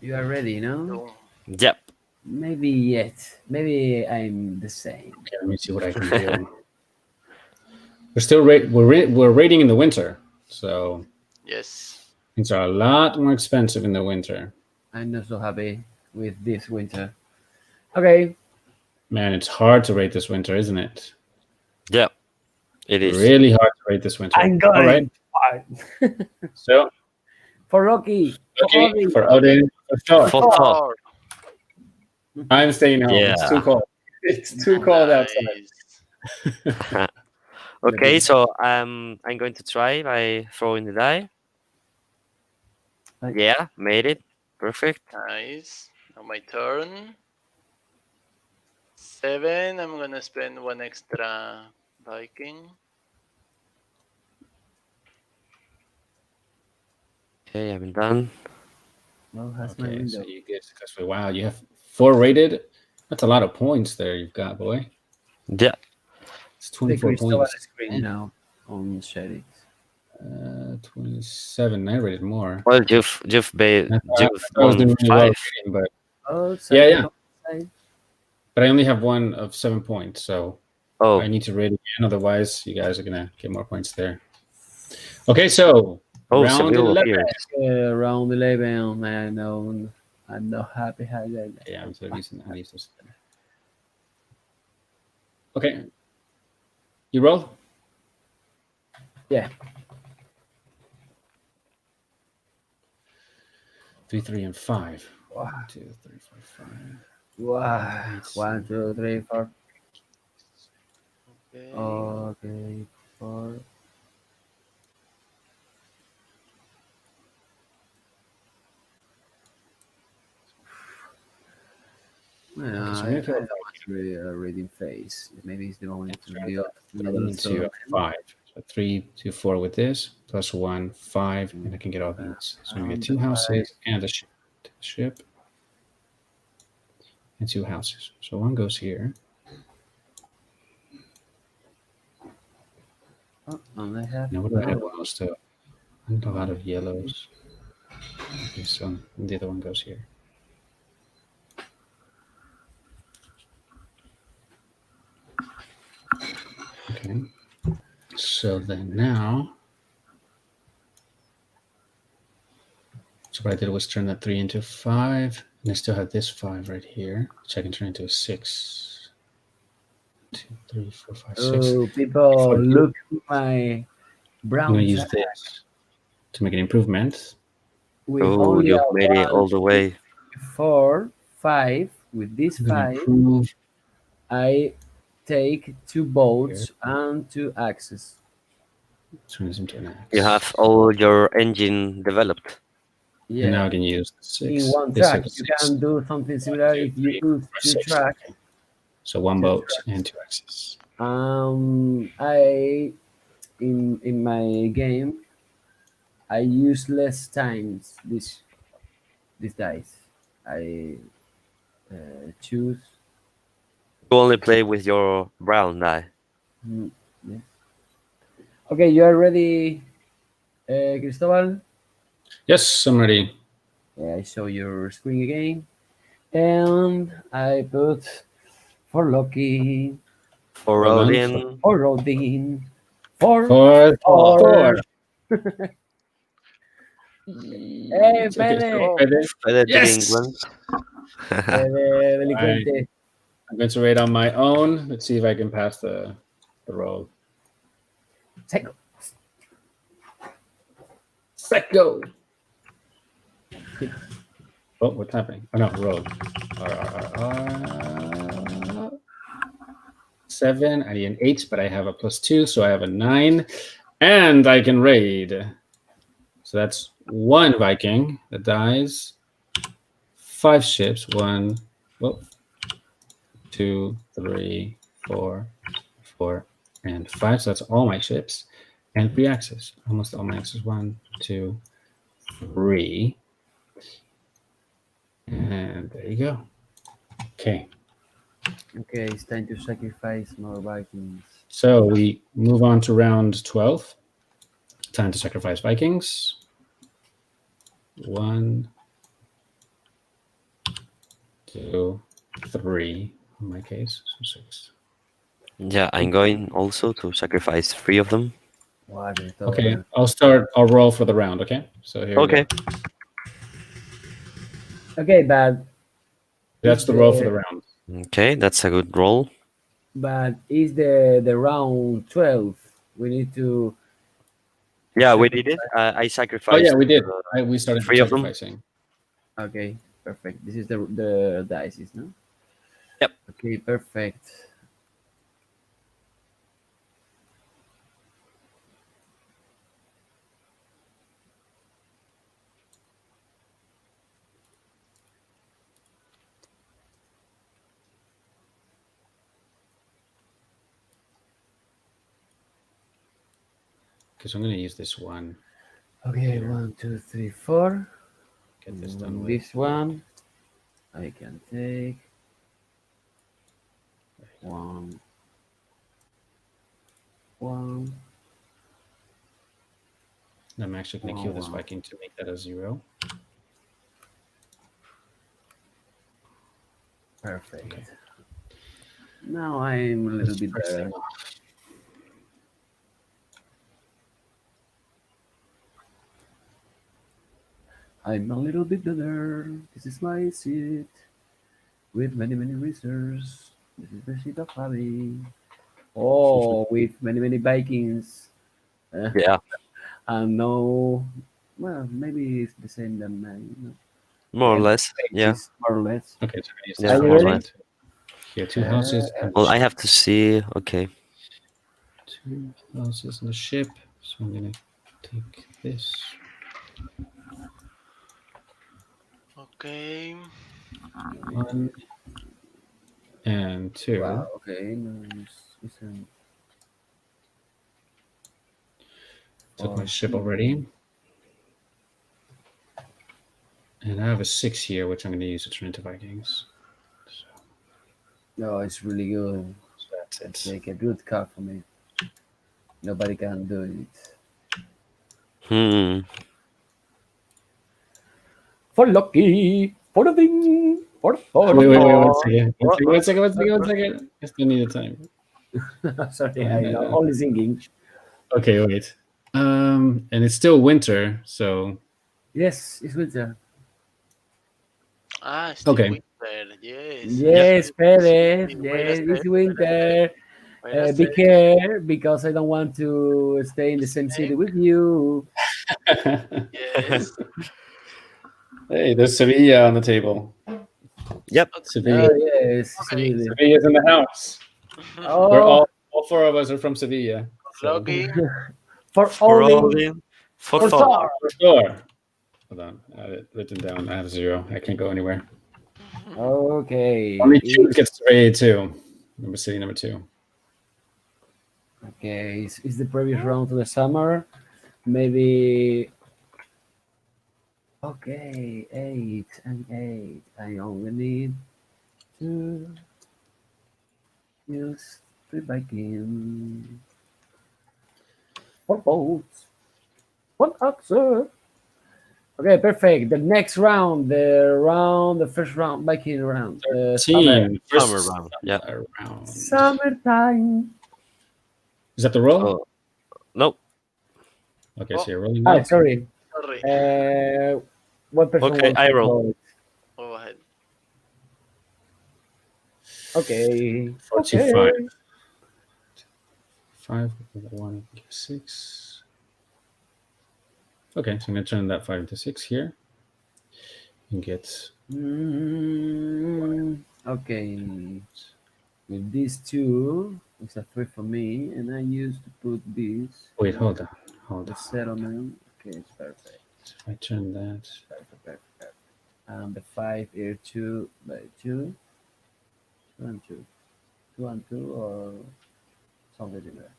You are ready, no? Boom. Yep. Maybe yet. Maybe I'm the same. Okay, let me see what I can do. We're still we're raiding in the winter, so Yes. things are a lot more expensive in the winter. I'm not so happy with this winter. Okay. Man, it's hard to raid this winter, isn't it? Yep. It is. Really hard to raid this winter. I'm going. All right. So For Rocky. okay, for Odin, for Thor. For Thor. I'm staying home. It's Yeah. too cold. It's too cold outside. Nice. Okay, so I'm going to try by throwing the die. Right. Yeah, made it. Perfect. Nice. Now my turn. 7. I'm gonna spend 1 extra Viking. Okay, I'm done. Well, that's my Okay, window. so you get successfully. Wow, you have 4 rated. That's a lot of points there you've got, boy. Yeah. It's The 24 crystal on the points. screen now on Shadix. 27. I rated more. Well, you've I thought I was won doing really well 5. rating, but Oh, Yeah. side. but I only have 1 of 7 points, so Oh, I need to rate again. Otherwise, you guys are gonna get more points there. Okay, so round Seville 11. appears. Round 11. I know. I'm not happy. Yeah, I'm sort of using that. Okay, you roll. Yeah. 3, 3, and 5. Wow. 1, 2, 3, 4, 5. Wow. 1, 2, 3, 4. Okay. Okay. 4. Well, Okay, so I I'm gonna don't want to reading phase. Maybe it's the moment to build another into a 5. So 3, 2, 4 with this, plus 1, 5, and I can get all these. So I'm gonna get 2 houses and a ship, and 2 houses. So 1 goes here. Oh, and I have. Now what do I have? One else to? I need a lot of yellows. Okay, so the other one goes here. Okay. So then now, so what I did was turn that 3 into 5, and I still have this 5 right here, which I can turn into a 6. 2, 3, 4, 5, 6. Oh, people, look at my I'm brown going to use tag. this to make an improvement. With Oh, only you've a made it 1, all the way. 4, 5. With this I'm going 5, to improve. I take 2 bolts and 2 axes. Turn this into an axe. You have all your engine developed. And now Yeah. I can use In six. one This track, is you six. can do something One, similar two, if you three, use four, two six. track. So one Two boat track. and two axes. I in my game I use less times this dice. I choose. You only play with your brown die. Mm, yes. Okay, you are ready, Cristobal? Yes, I'm ready. Yeah, I show your screen again, and I put for Loki, For Hold on. Rodin, for Rodin, for For Thor. Thor. Hey, Okay, so Fede, Oh, Fede. Fede to the Yes. England. Fede, I, delincuente. I'm going to rate on my own. Let's see if I can pass the roll. Seco. Secco. Oh, what's happening? Oh no, roll. Seven. I need an 8, but I have a +2, so I have a 9. And I can raid. So that's one Viking that dies. 5 ships. 1, well, 2, 3, 4, 4, and 5. So that's all my ships. And 3 axes. Almost all my axes. 1, 2, 3. And there you go. Okay. Okay, it's time to sacrifice more Vikings. So we move on to round 12. Time to sacrifice Vikings. 1, 2, 3. In my case, so 6. Yeah, I'm going also to sacrifice 3 of them. Wow, Okay, Cristobal. I'll roll for the round, okay? So here we Okay. go. Okay, but That's is the roll for the the round. Okay, that's a good roll. is the round 12? We need to Yeah, we did it. sacrifice. I Oh yeah, sacrificed we did. We started 3 of them. sacrificing. Okay, perfect. This is the dice, no? Yep. Okay, perfect. Because I'm going to use this one. Okay, Here. 1, 2, 3, 4. Get this done with. This one I can take. One, one, I'm actually going to kill this Viking to make that a 0. perfect. Okay. Now I'm a little Let's bit press better. them off. I'm a little bit better. This is my seat with many reasons. This is the seat of Javi. Oh, with many Vikings. Yeah, And no, well, maybe it's the same than mine. more or less. Yeah. Bases, more or less. Okay, so I'm going to use Yeah, this Are you more or ready? less. Here, 2 houses and Well, I ship. have to see. Okay. 2 houses and a ship. So I'm going to take this. okay. 1 and 2. Wow. Okay. No, it's Took my ship already. And I have a 6 here, which I'm going to use to turn into Vikings. So no, it's really good. that's It's it. like a good card for me. Nobody can do it. Hmm. For Loki, for the thing, for Thor. Wait, one Oh, second. One second. I still need a time. Sorry, I know only singing. Okay, wait. And it's still winter, so Yes, it's winter. Ah, still okay. winter. Yes. yeah. Yes, Pérez. Wait a Yes, sec. it's winter. Wait a Be sec. care because I don't want to stay in the same city with you. Yes. Hey, there's Sevilla on the table. Yep. Sevilla. Oh yes, Okay. absolutely. Sevilla's in the house. We're Oh, all 4 of us are from Sevilla. So Loki. for For Odin, Odin. For for Thor. Thor. for sure. Hold on. I have it written down. I have 0. I can't go anywhere. Okay. Only 2 gets 382. Number city number 2. Okay. Is the previous round to the summer? Maybe. Okay. 8 and 8. I only need to use 3 Vikings. 4 boats. 1 oxer. Okay, perfect. The next round, the first round, Viking round, summer, 13. Summer First round. Yeah. round. summertime. Is that the roll? Oh, no. Okay, Oh. so you're rolling Ah, now. sorry. Sorry. What person Okay, wants I to roll. roll it? Go ahead. Okay. 45. Okay. 5, 1, 6. Okay, so I'm going to turn that 5 into 6 here. And get Okay. With these two, it's a 3 for me, and I used to put this. wait, hold on. The settlement. Okay, it's perfect. So if I turn that, Perfect. And the 5 here, 2 by 2. 2 and 2. 2 and 2, or something like that.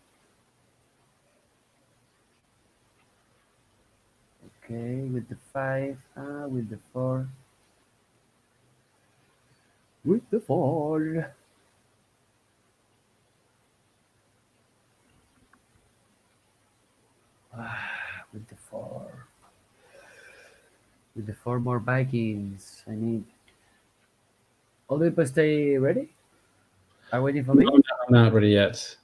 Okay, with the 5, with the 4. With the 4. With the 4. With the 4 more Vikings. I need. All the people stay ready? Are waiting for me? no, I'm not ready yet.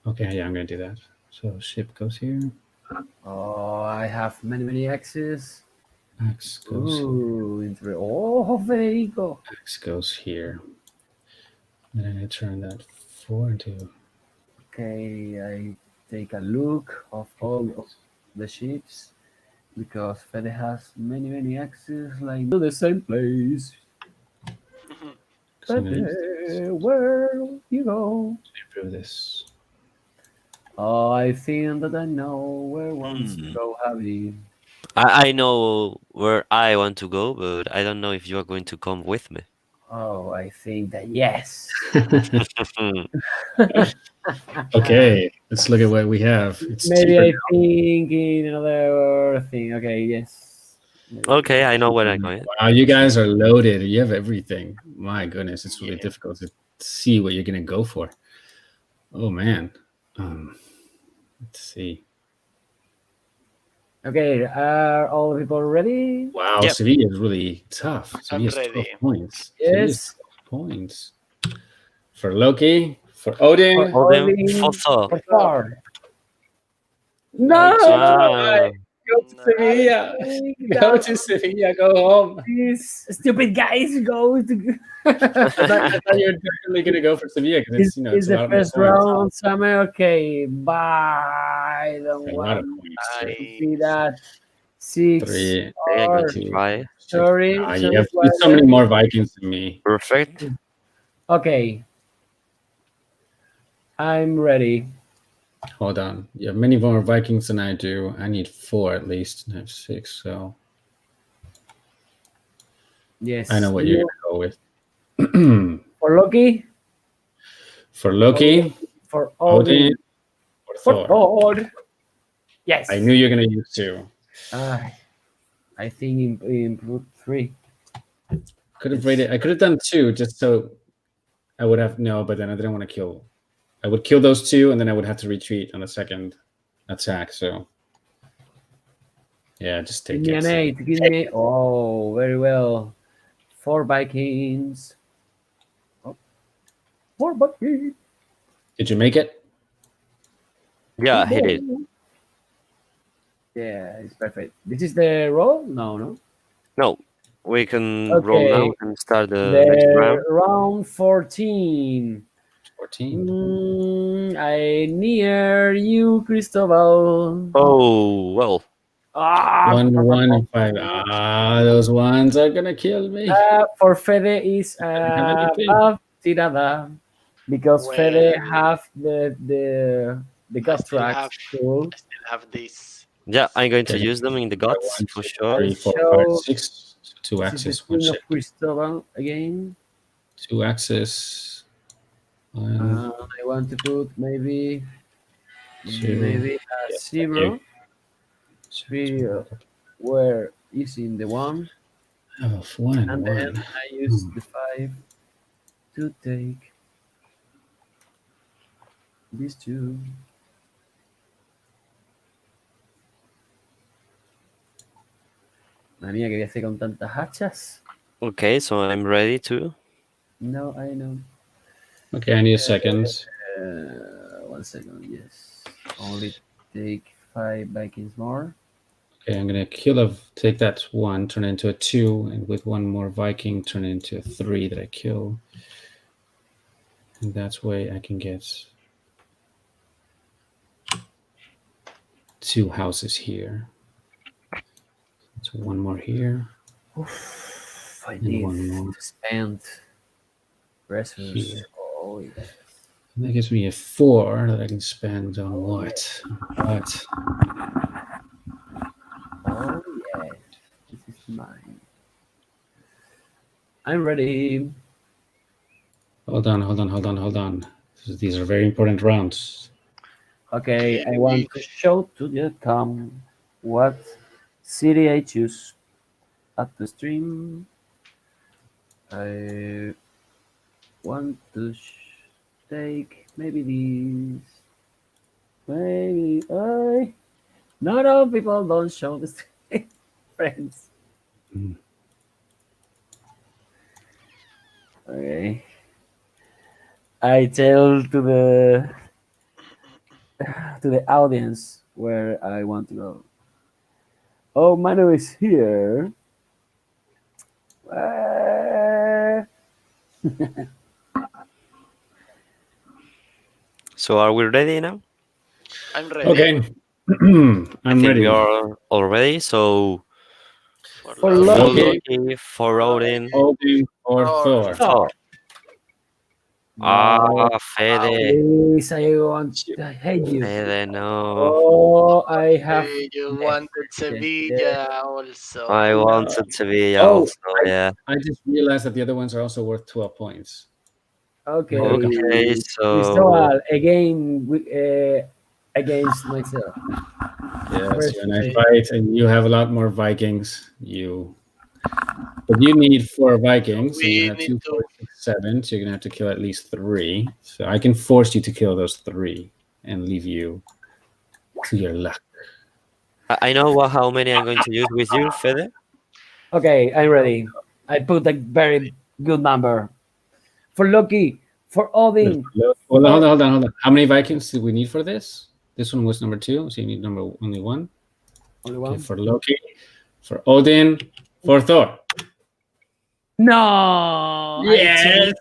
Okay, yeah, I'm going to do that. So ship goes here. Oh, I have many axes. X goes Ooh, oh, Federico. X goes here. And then I turn that 4 into. Okay, I take a look of all of the ships because Fede has many axes like to the same place. Fede, where you go? Improve this. Oh, I think that I know where wants to Hmm. go, Javi. I know where I want to go, but I don't know if you are going to come with me. Oh, I think that yes. Okay, let's look at what we have. It's Maybe cheaper. I think in another thing. Okay, yes. Maybe. Okay, I know where I'm going. Wow, you guys are loaded. You have everything. My goodness, it's really Yeah. difficult to see what you're going to go for. Oh, man. Let's see. Okay, are all the people ready? Wow, Yep. Sevilla is really tough. I'm Sevilla's 12 ready. points. Sevilla's Yes. 12 points. For Loki, for Odin. For Odin Odin, Fosso. for Thor. No! Ah, Go to No. Sevilla. I think Go that to Sevilla. Go home. these stupid guys go to. I thought you were definitely going to go for Sevilla because Is it's a the lot more first points. round summer? Okay, bye. I don't A lot of want points. Too. to I see that. 6 3, okay, I'm going or to 2, try. 6. sorry, You have why so many more Vikings than me. Perfect. Okay, I'm ready. Hold on. You have many more Vikings than I do. I need 4 at least. I have 6, so Yes. I know what you're You going to go with. for Loki, For Loki, for Odin, Odin, or for Thor. Thor. Yes. I knew you were going to use 2. I think improved 3. Could have rated. I could have done 2 just so I would have but then I didn't want to kill. I would kill those 2, and then I would have to retreat on a second attack. So yeah, just Give take me it. an 8. Give me. Oh, very well. 4 Vikings. Oh, 4 Vikings. Did you make it? Yeah, he did. Yeah, it's perfect. This is the roll? No. No, we can roll now Okay. and start the next round. The round 14. 14. I near you, Cristobal. Oh, well. Ah, 1, 1, and 5. Those ones are gonna kill me. for Fede is I don't have anything. tirada because Fede Well, have the I gut still tracks have tool. I still have this Yeah, I'm going to Okay. use them in the gods 1, for 2, sure. 3, I 4, 5, show 6. Two this is the axis, one Queen ship. of Cristobal again. Two axis. One, I want to put maybe two. a Yeah, thank you. zero. Three where is in the one, Oh, 1 and and then 1. I use the 5 to take these two. La mía, que voy a hacer con tantas hachas. Okay, so I'm ready to. No, I know. Okay, I need a second. 1 second, yes. Only take 5 Vikings more. Okay, I'm gonna kill take that 1, turn it into a 2, and with one more Viking, turn it into a 3 that I kill. And that's way I can get 2 houses here. So one more here. Oof, I And need one more to spend resources. here. Oh, yes. And that gives me a 4 that I can spend on what? What? Oh, yes. This is mine. I'm ready. Hold on. These are very important rounds. Okay, Okay. I want to show to the cam what city I choose at the stream. I want to take maybe these. Maybe I. No, people don't show the stream, friends. Mm. Okay. I tell to the audience where I want to go. Oh, Manu is here. So are we ready now? I'm ready. Okay. I I'm think ready. we are all ready. So For For for Loki. Loki. Loki, for Odin, Odin or Thor. Thor. Thor. No, Fede. please, I hate you. Fede, no. Oh, I have Hey, you left. wanted Sevilla also. I No. wanted Sevilla Oh, also, yeah. I just realized that the other ones are also worth 12 points. Okay, Okay, so Cristobal again against myself. Yes, First, you and I fight, and you have a lot more Vikings. But you need 4 Vikings, and you We have need 2, to. 4, 6, 7. So you're gonna have to kill at least 3. So I can force you to kill those 3 and leave you to your luck. I know how many I'm going to use with you, Fede. okay, I'm ready. I put a very good number for Loki, for Odin. Hold on. How many Vikings do we need for this? This one was number 2, so you need only 1. Only Okay, one. for Loki, for Odin, for Thor. No, I Yes. changed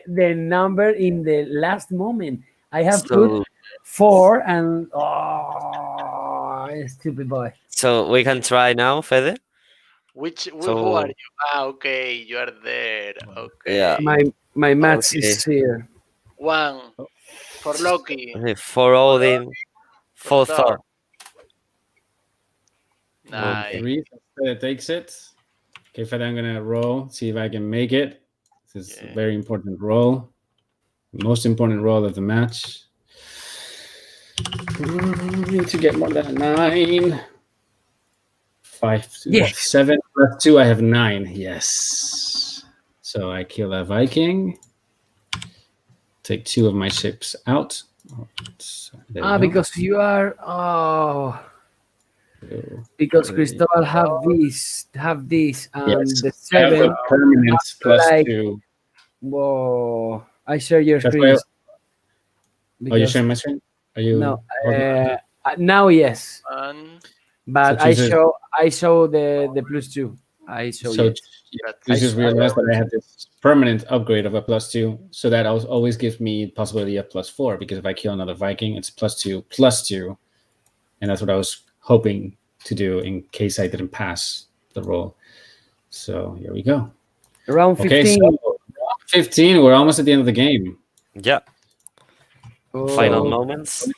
the number in the last moment. I have put So 4 and oh, stupid boy. so we can try now, Fede. Who are So you? Okay, you are there. yeah, Okay. My maths okay. is here. One for Loki. Okay, for Odin, For for Thor. Thor. Nice. 3. That takes it. Okay, Fed, I'm gonna roll. See if I can make it. This is a very important roll. The most important roll of the match. Need to get more than a 9. 5, Yes. 7 plus 2. I have 9. Yes. So I kill a Viking. Take 2 of my ships out. Because you are because Cristobal have this and Yes. the I have 7 a permanent plus like 2. whoa. I share your That's why. screens. Oh, you're sharing my screen? Are you? No, now yes, And but So Jesus- I show the plus 2. I show So you. you just realized that I have this permanent upgrade of a plus 2. So that always gives me the possibility of plus 4, because if I kill another Viking, it's plus 2. And that's what I was hoping to do in case I didn't pass the roll. So here we go. Round 15. Okay, so 15. We're almost at the end of the game. Yeah. Oh. Final moments.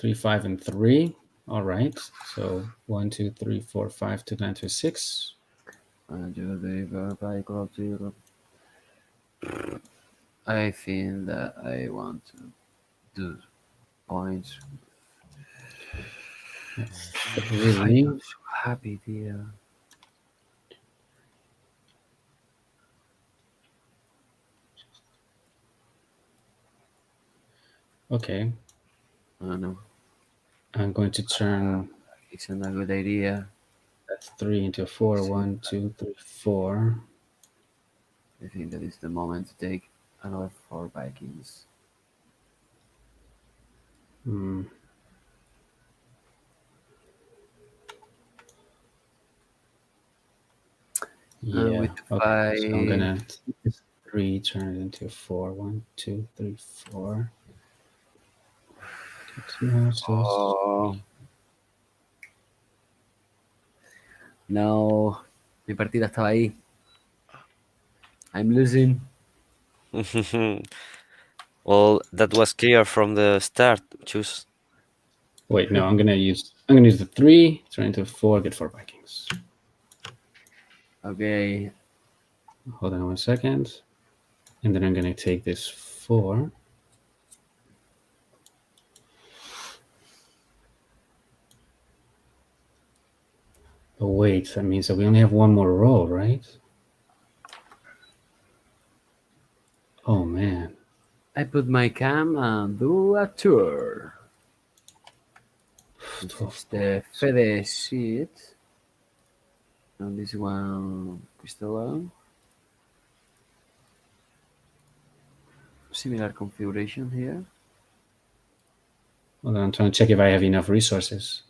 3, 5, and 3. All right. So 1, 2, 3, 4, 5, 2, 9, 2, 6. I think that I want to do points. I'm 3. not so happy, dear. Okay. I don't know. I'm going to turn It's not a good idea. that 3 into a 4. See, 1, 2, 3, 4. I think that is the moment to take another 4 Vikings. Hmm. And Yeah. with Okay. So I'm 5, gonna take this 3, turn it into a 4. 1, 2, 3, 4. Get 2 houses. oh no, mi partida estaba ahí. I'm losing. Well, that was clear from the start. Choose. Wait, no, I'm gonna use the 3, turn into a 4, get 4 Vikings. Okay, Hold on 1 second. And then I'm gonna take this 4. Oh wait, that means that we only have one more roll, right? Oh man. I put my cam and do a tour. This is the Fede sheet. And this one, Crystal. Similar configuration here. Hold on, I'm trying to check if I have enough resources.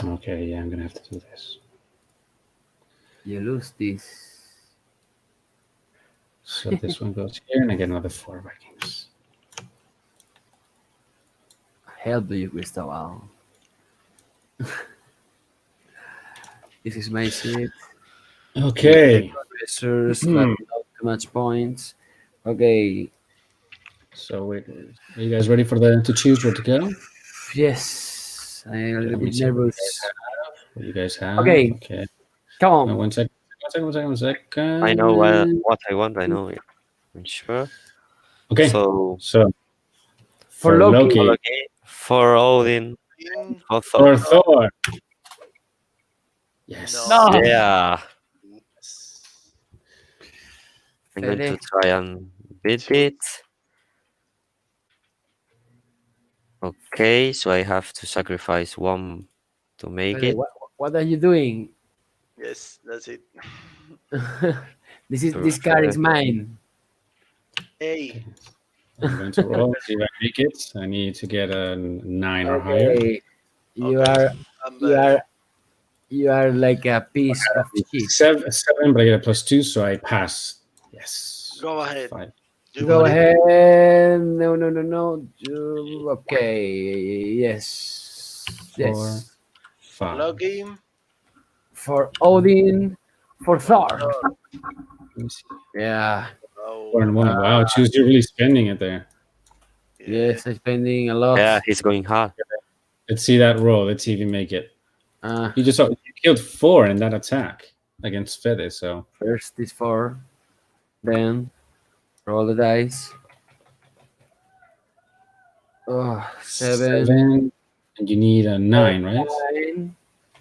Okay, yeah, I'm gonna have to do this. You lose this. So this one goes here, and I get another 4 Vikings. Help you, Cristobal. This is my seat. Okay. Resource, but not too much points. Okay. So wait, are you guys ready for to choose where to go? Yes, I'm a little Let me bit check nervous. what you guys have. Okay. Okay. Come No, on. 1 second. 1 second. I know what I want. I know it. I'm sure. Okay. So So For Loki. Loki, for Odin, for for Thor. Thor. Yes. No. Yeah. I'm going to Fede. try and beat it. Okay, so I have to sacrifice 1 to make Fede, it. what are you doing? Yes, that's it. This card is mine. Hey. I'm going to roll, see if I make it. I need to get a 9 or higher. Okay. You Okay, are I'm you better. are like a piece of shit. 7, but I get a +2, so I pass. Yes. Go ahead. 5. You Go got it. ahead. No. Okay. Yes. 4, Yes. 5. Loki. For Odin. For Thor. Let me see. Yeah. 4 and 1. Wow, choose. You're really spending it there. Yeah. Yes, I'm spending a lot. Yeah, he's going hard. Let's see that roll. Let's see if you make it. You killed 4 in that attack against Fede. So First is 4. Then roll the dice. Oh, 7. 7, and you need a 9, right? 9.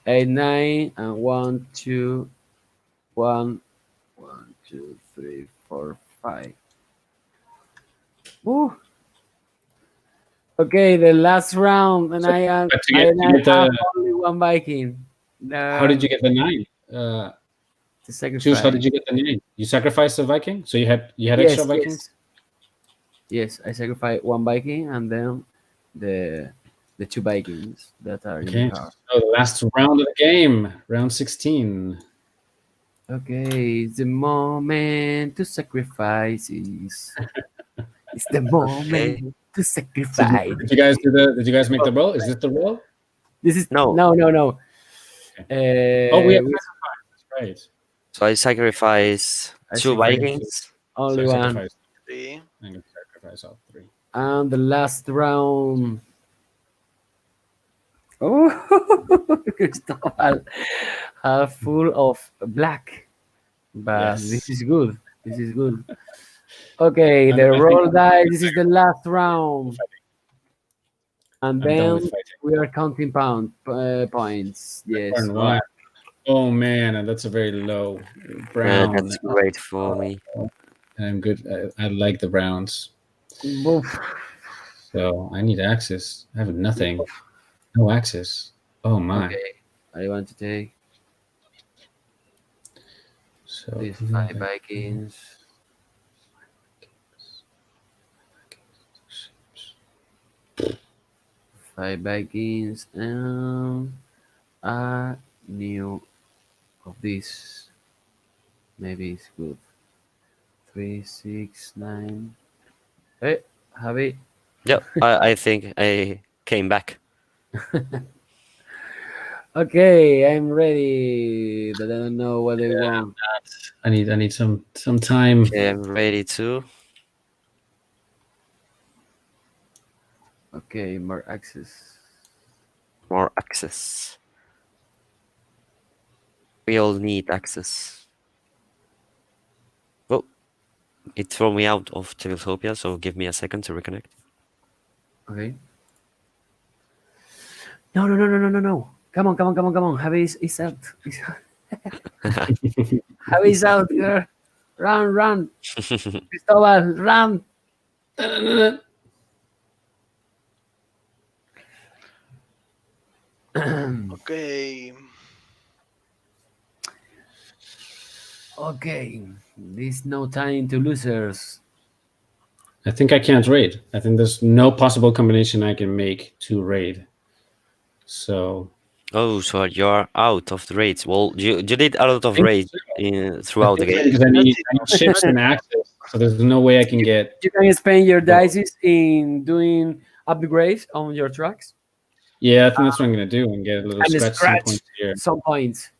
8, 9, and 1, 2, 1, 1, 2, 3, 4, 5. Woo. Okay, the last round, and I have only 1 Viking. How did you get the 9? To sacrifice. Choose. How did you get the 9? You sacrificed a Viking, so you had extra Vikings. Yes, I sacrificed 1 Viking, and then the 2 Vikings that are in the card. So the last round of the game, round 16. Okay, it's the moment to sacrifice. It's the moment to sacrifice. Did you guys do the? Did you guys make the roll? Is this the roll? This is No. no. Okay. We have sacrifice. That's right. So I sacrifice I two sacrifice Vikings. So only I one. sacrificed. 3. I'm gonna sacrifice all three. And the last round. Oh, Cristobal half full of black. But this Yes. is good. This is good. Okay, And then the I think roll die. This is the last round. And I'm done with then fighting. we are counting points. Yes. Turn Wow. one. Oh man, and that's a very low brown. That's great for me. And I'm good. I like the browns. Boof. So I need access. I have nothing. No access. Oh my. Okay. I want to take So these who do I five got? Vikings. 5 Vikings and a new of this. Maybe it's good. 3, 6, 9. Hey, Javi. Yep, I think I came back. Okay, I'm ready, but I don't know what they want. I need some time. Okay, I'm ready to. Okay, more access. More access. We all need access. Oh, it threw me out of Tabletopia, so give me a second to reconnect. Okay. No, no, no, no, no, no, no. Come on, come on, come on, come on. Javi is out. Javi is out, girl. Run, run. Cristobal, run. Okay. Okay, there's no time to losers. I think I can't raid. I think there's no possible combination I can make to raid. So Oh, so you're out of the raids. Well, you did a lot of think raids throughout the game. because I need ships and access. So there's no way I can get. You can spend your Well- dices in doing upgrades on your trucks Yeah, I think that's what I'm gonna do and get a little and scratch some scratch points here. some points.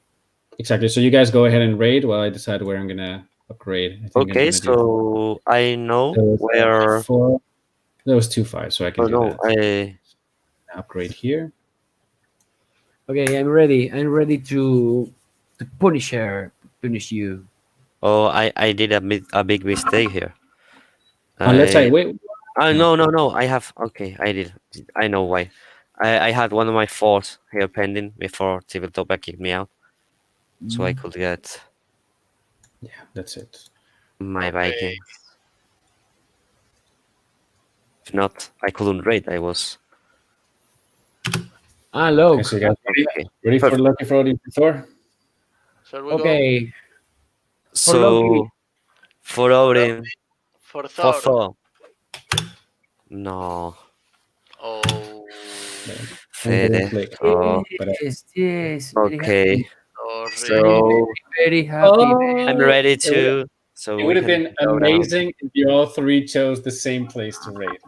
Exactly. So you guys go ahead and raid while I decide where I'm gonna upgrade. I think I'm Okay, gonna do. so I know There was, where. 4. There was 2 5, so I can Oh do no, that. Upgrade here. Okay, I'm ready. I'm ready to punish her, punish you. I did a big mistake here. Unless I I wait. no, I have. Okay, I did. I know why. I had one of my forts here pending before Tabletopia kicked me out, so I could get Yeah, that's it. my Okay. Viking. If not, I couldn't raid. I was Ah, Okay, look. so you guys okay. ready for Perfect. Lucky for Thor? Shall we go Okay, for So Loki. for Odin, for for Thor? Thor. No, Oh, I'm gonna Fede. click. Oh, But Yes, yes. Very okay. happy. sorry. So Very happy. I'm oh, ready to. So it we would have can been go down. amazing if you all three chose the same place to raid.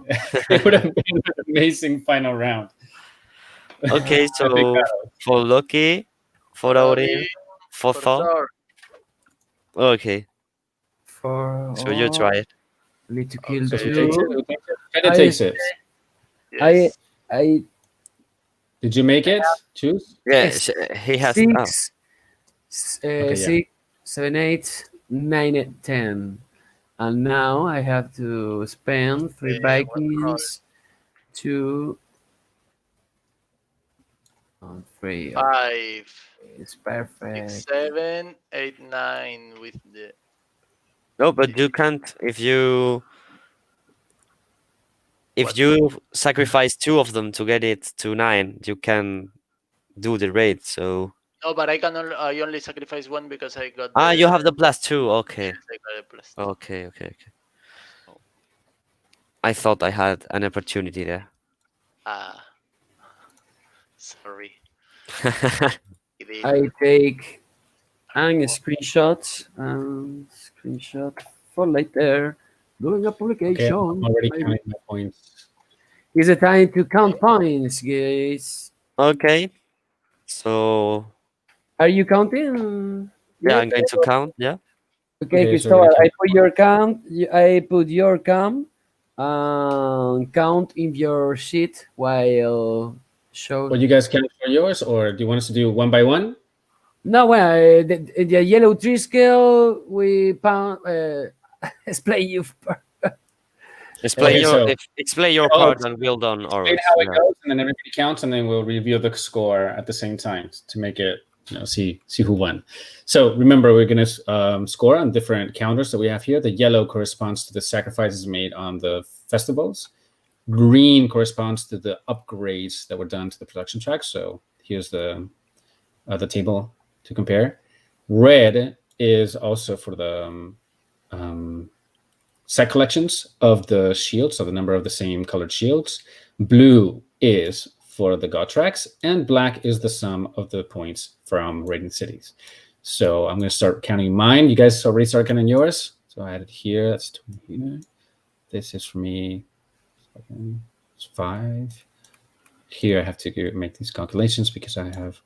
It would have been an amazing final round. Okay, so for Loki, for Odin, for For Thor. Thor. Okay, For so you try it. need to kill So who Okay. takes it? two. Who takes it? Fede I, takes it. Yes. I Did you make it? Choose. Yeah, Yes. he has. Oh, Okay, yeah. 6, 7, 8, 9, 10. And now I have to spend 3 Vikings, 2 on 3. 5, It's 6, perfect. 7, 8, 9 with the. no, but you can't if What? you sacrifice two of them to get it to 9, you can do the raid. So No, but I only sacrifice one because I got the. you have the +2. Okay, Yes, I got a plus. okay. I thought I had an opportunity there. Ah, sorry. It is. I take and screenshots and screenshot for later. Doing a Okay, publication. I'm already counting my points. It's a time to count points, guys. Okay, so Are you counting? Yeah, Yeah. I'm going to count. Yeah. Okay, Okay, so we're Cristobal, gonna I count. put your count. I put your count. Count in your sheet while show. What you guys count for yours, or do you want us to do one by one? No, well, the yellow tree scale we pound. Explain you. Explain Okay, your so explain your I'll part and we'll done explain ours. how it Yeah. goes, and then everybody counts, and then we'll reveal the score at the same time to make it, see who won. So remember, we're going to score on different counters that we have here. The yellow corresponds to the sacrifices made on the festivals. Green corresponds to the upgrades that were done to the production track. So here's the table to compare. Red is also for the set collections of the shields, so the number of the same colored shields. Blue is for the god tracks, and black is the sum of the points from raiding cities. So I'm going to start counting mine. You guys already started counting yours. So I added here. That's 20 here. This is for me. It's 5. Here I have to make these calculations because I have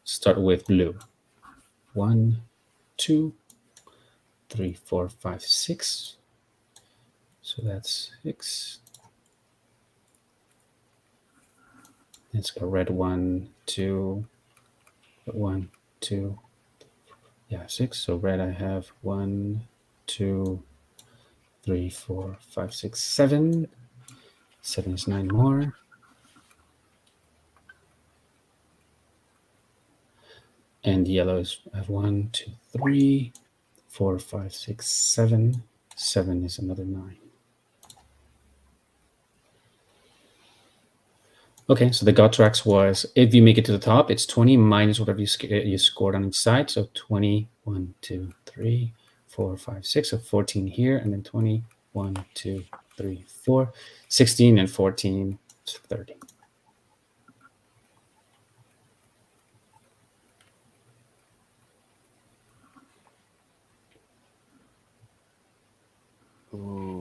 start with blue. 1, 2, 3, 4, 5, 6. So that's 6. Let's go red 1, 2, 1, 2. Yeah, 6. So red I have 1, 2, 3, 4, 5, 6, 7. 7 is 9 more. And yellow is I have 1, 2, 3, 4, 5, 6, 7. 7 is another 9. Okay, so the God tracks was, if you make it to the top, it's 20 minus whatever you scored on each side. So 20, 1, 2, 3, 4, 5, 6. So 14 here, and then 20, 1, 2, 3, 4. 16 and 14, 30.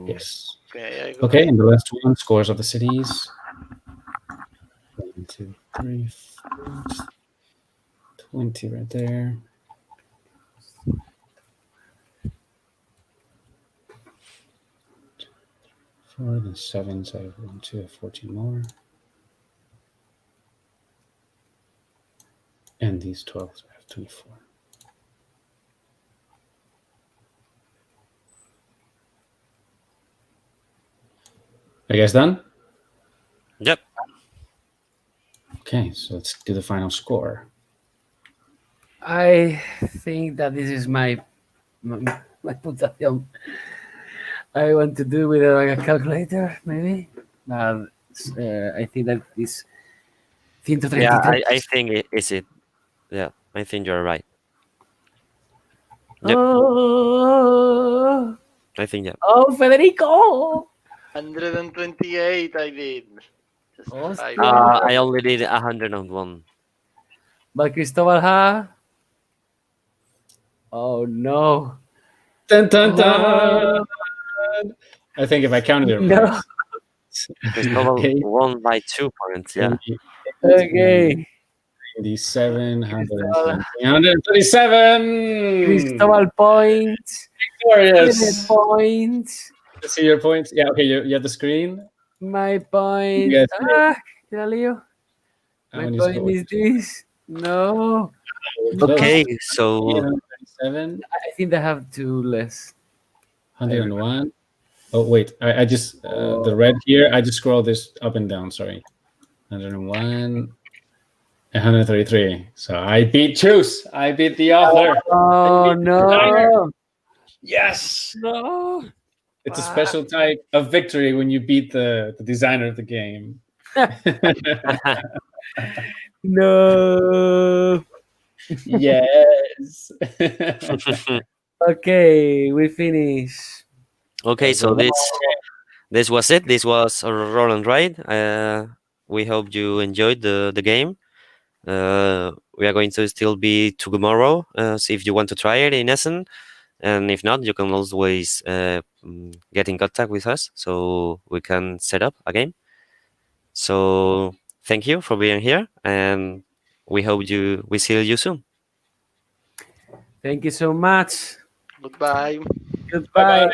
Yes. Okay, I got Okay, and the last one, scores of the cities. 1, 2, 3, 4. 20 right there. Four, then 7, so I have 1, 2, 14 more. And these 12, so I have 24. Are you guys done? Yep. Okay, so let's do the final score. I think that this is my puntuación. I want to do with a calculator, maybe. But I think that is Yeah, 133. I think it is it. Yeah, I think you're right. Yep. Oh, I think yeah. oh, Federico! 128. I did. Just Oh, 5. I only did 101. But Cristobal ha. Oh no. Dun, dun, Oh, dun. I think if I counted it no. right. Cristobal 8, won by 2 points. Yeah. Okay. 97, Cristobal, 137. Cristobal points. Glorious. Points. Let's see your points. Yeah, okay, you have the screen. My You point. guys see it? Qué lío. How My many point scores? is this. No. Close. Okay, so 137, I think I have two less. 101. Oh, wait, I just, the red here, I just scrolled this up and down, sorry. 101, 133. So I beat Choose. I beat the author. Oh no. Yes. No. It's a special type of victory when you beat the designer of the game. No. Yes. Okay, we finish. okay, so this was it. This was a roll and ride. We hope you enjoyed the game. We are going to still be tomorrow. So if you want to try it in Essen, and if not, you can always get in contact with us so we can set up a game. So thank you for being here, and we hope we see you soon. Thank you so much. Goodbye. Bye bye. Goodbye.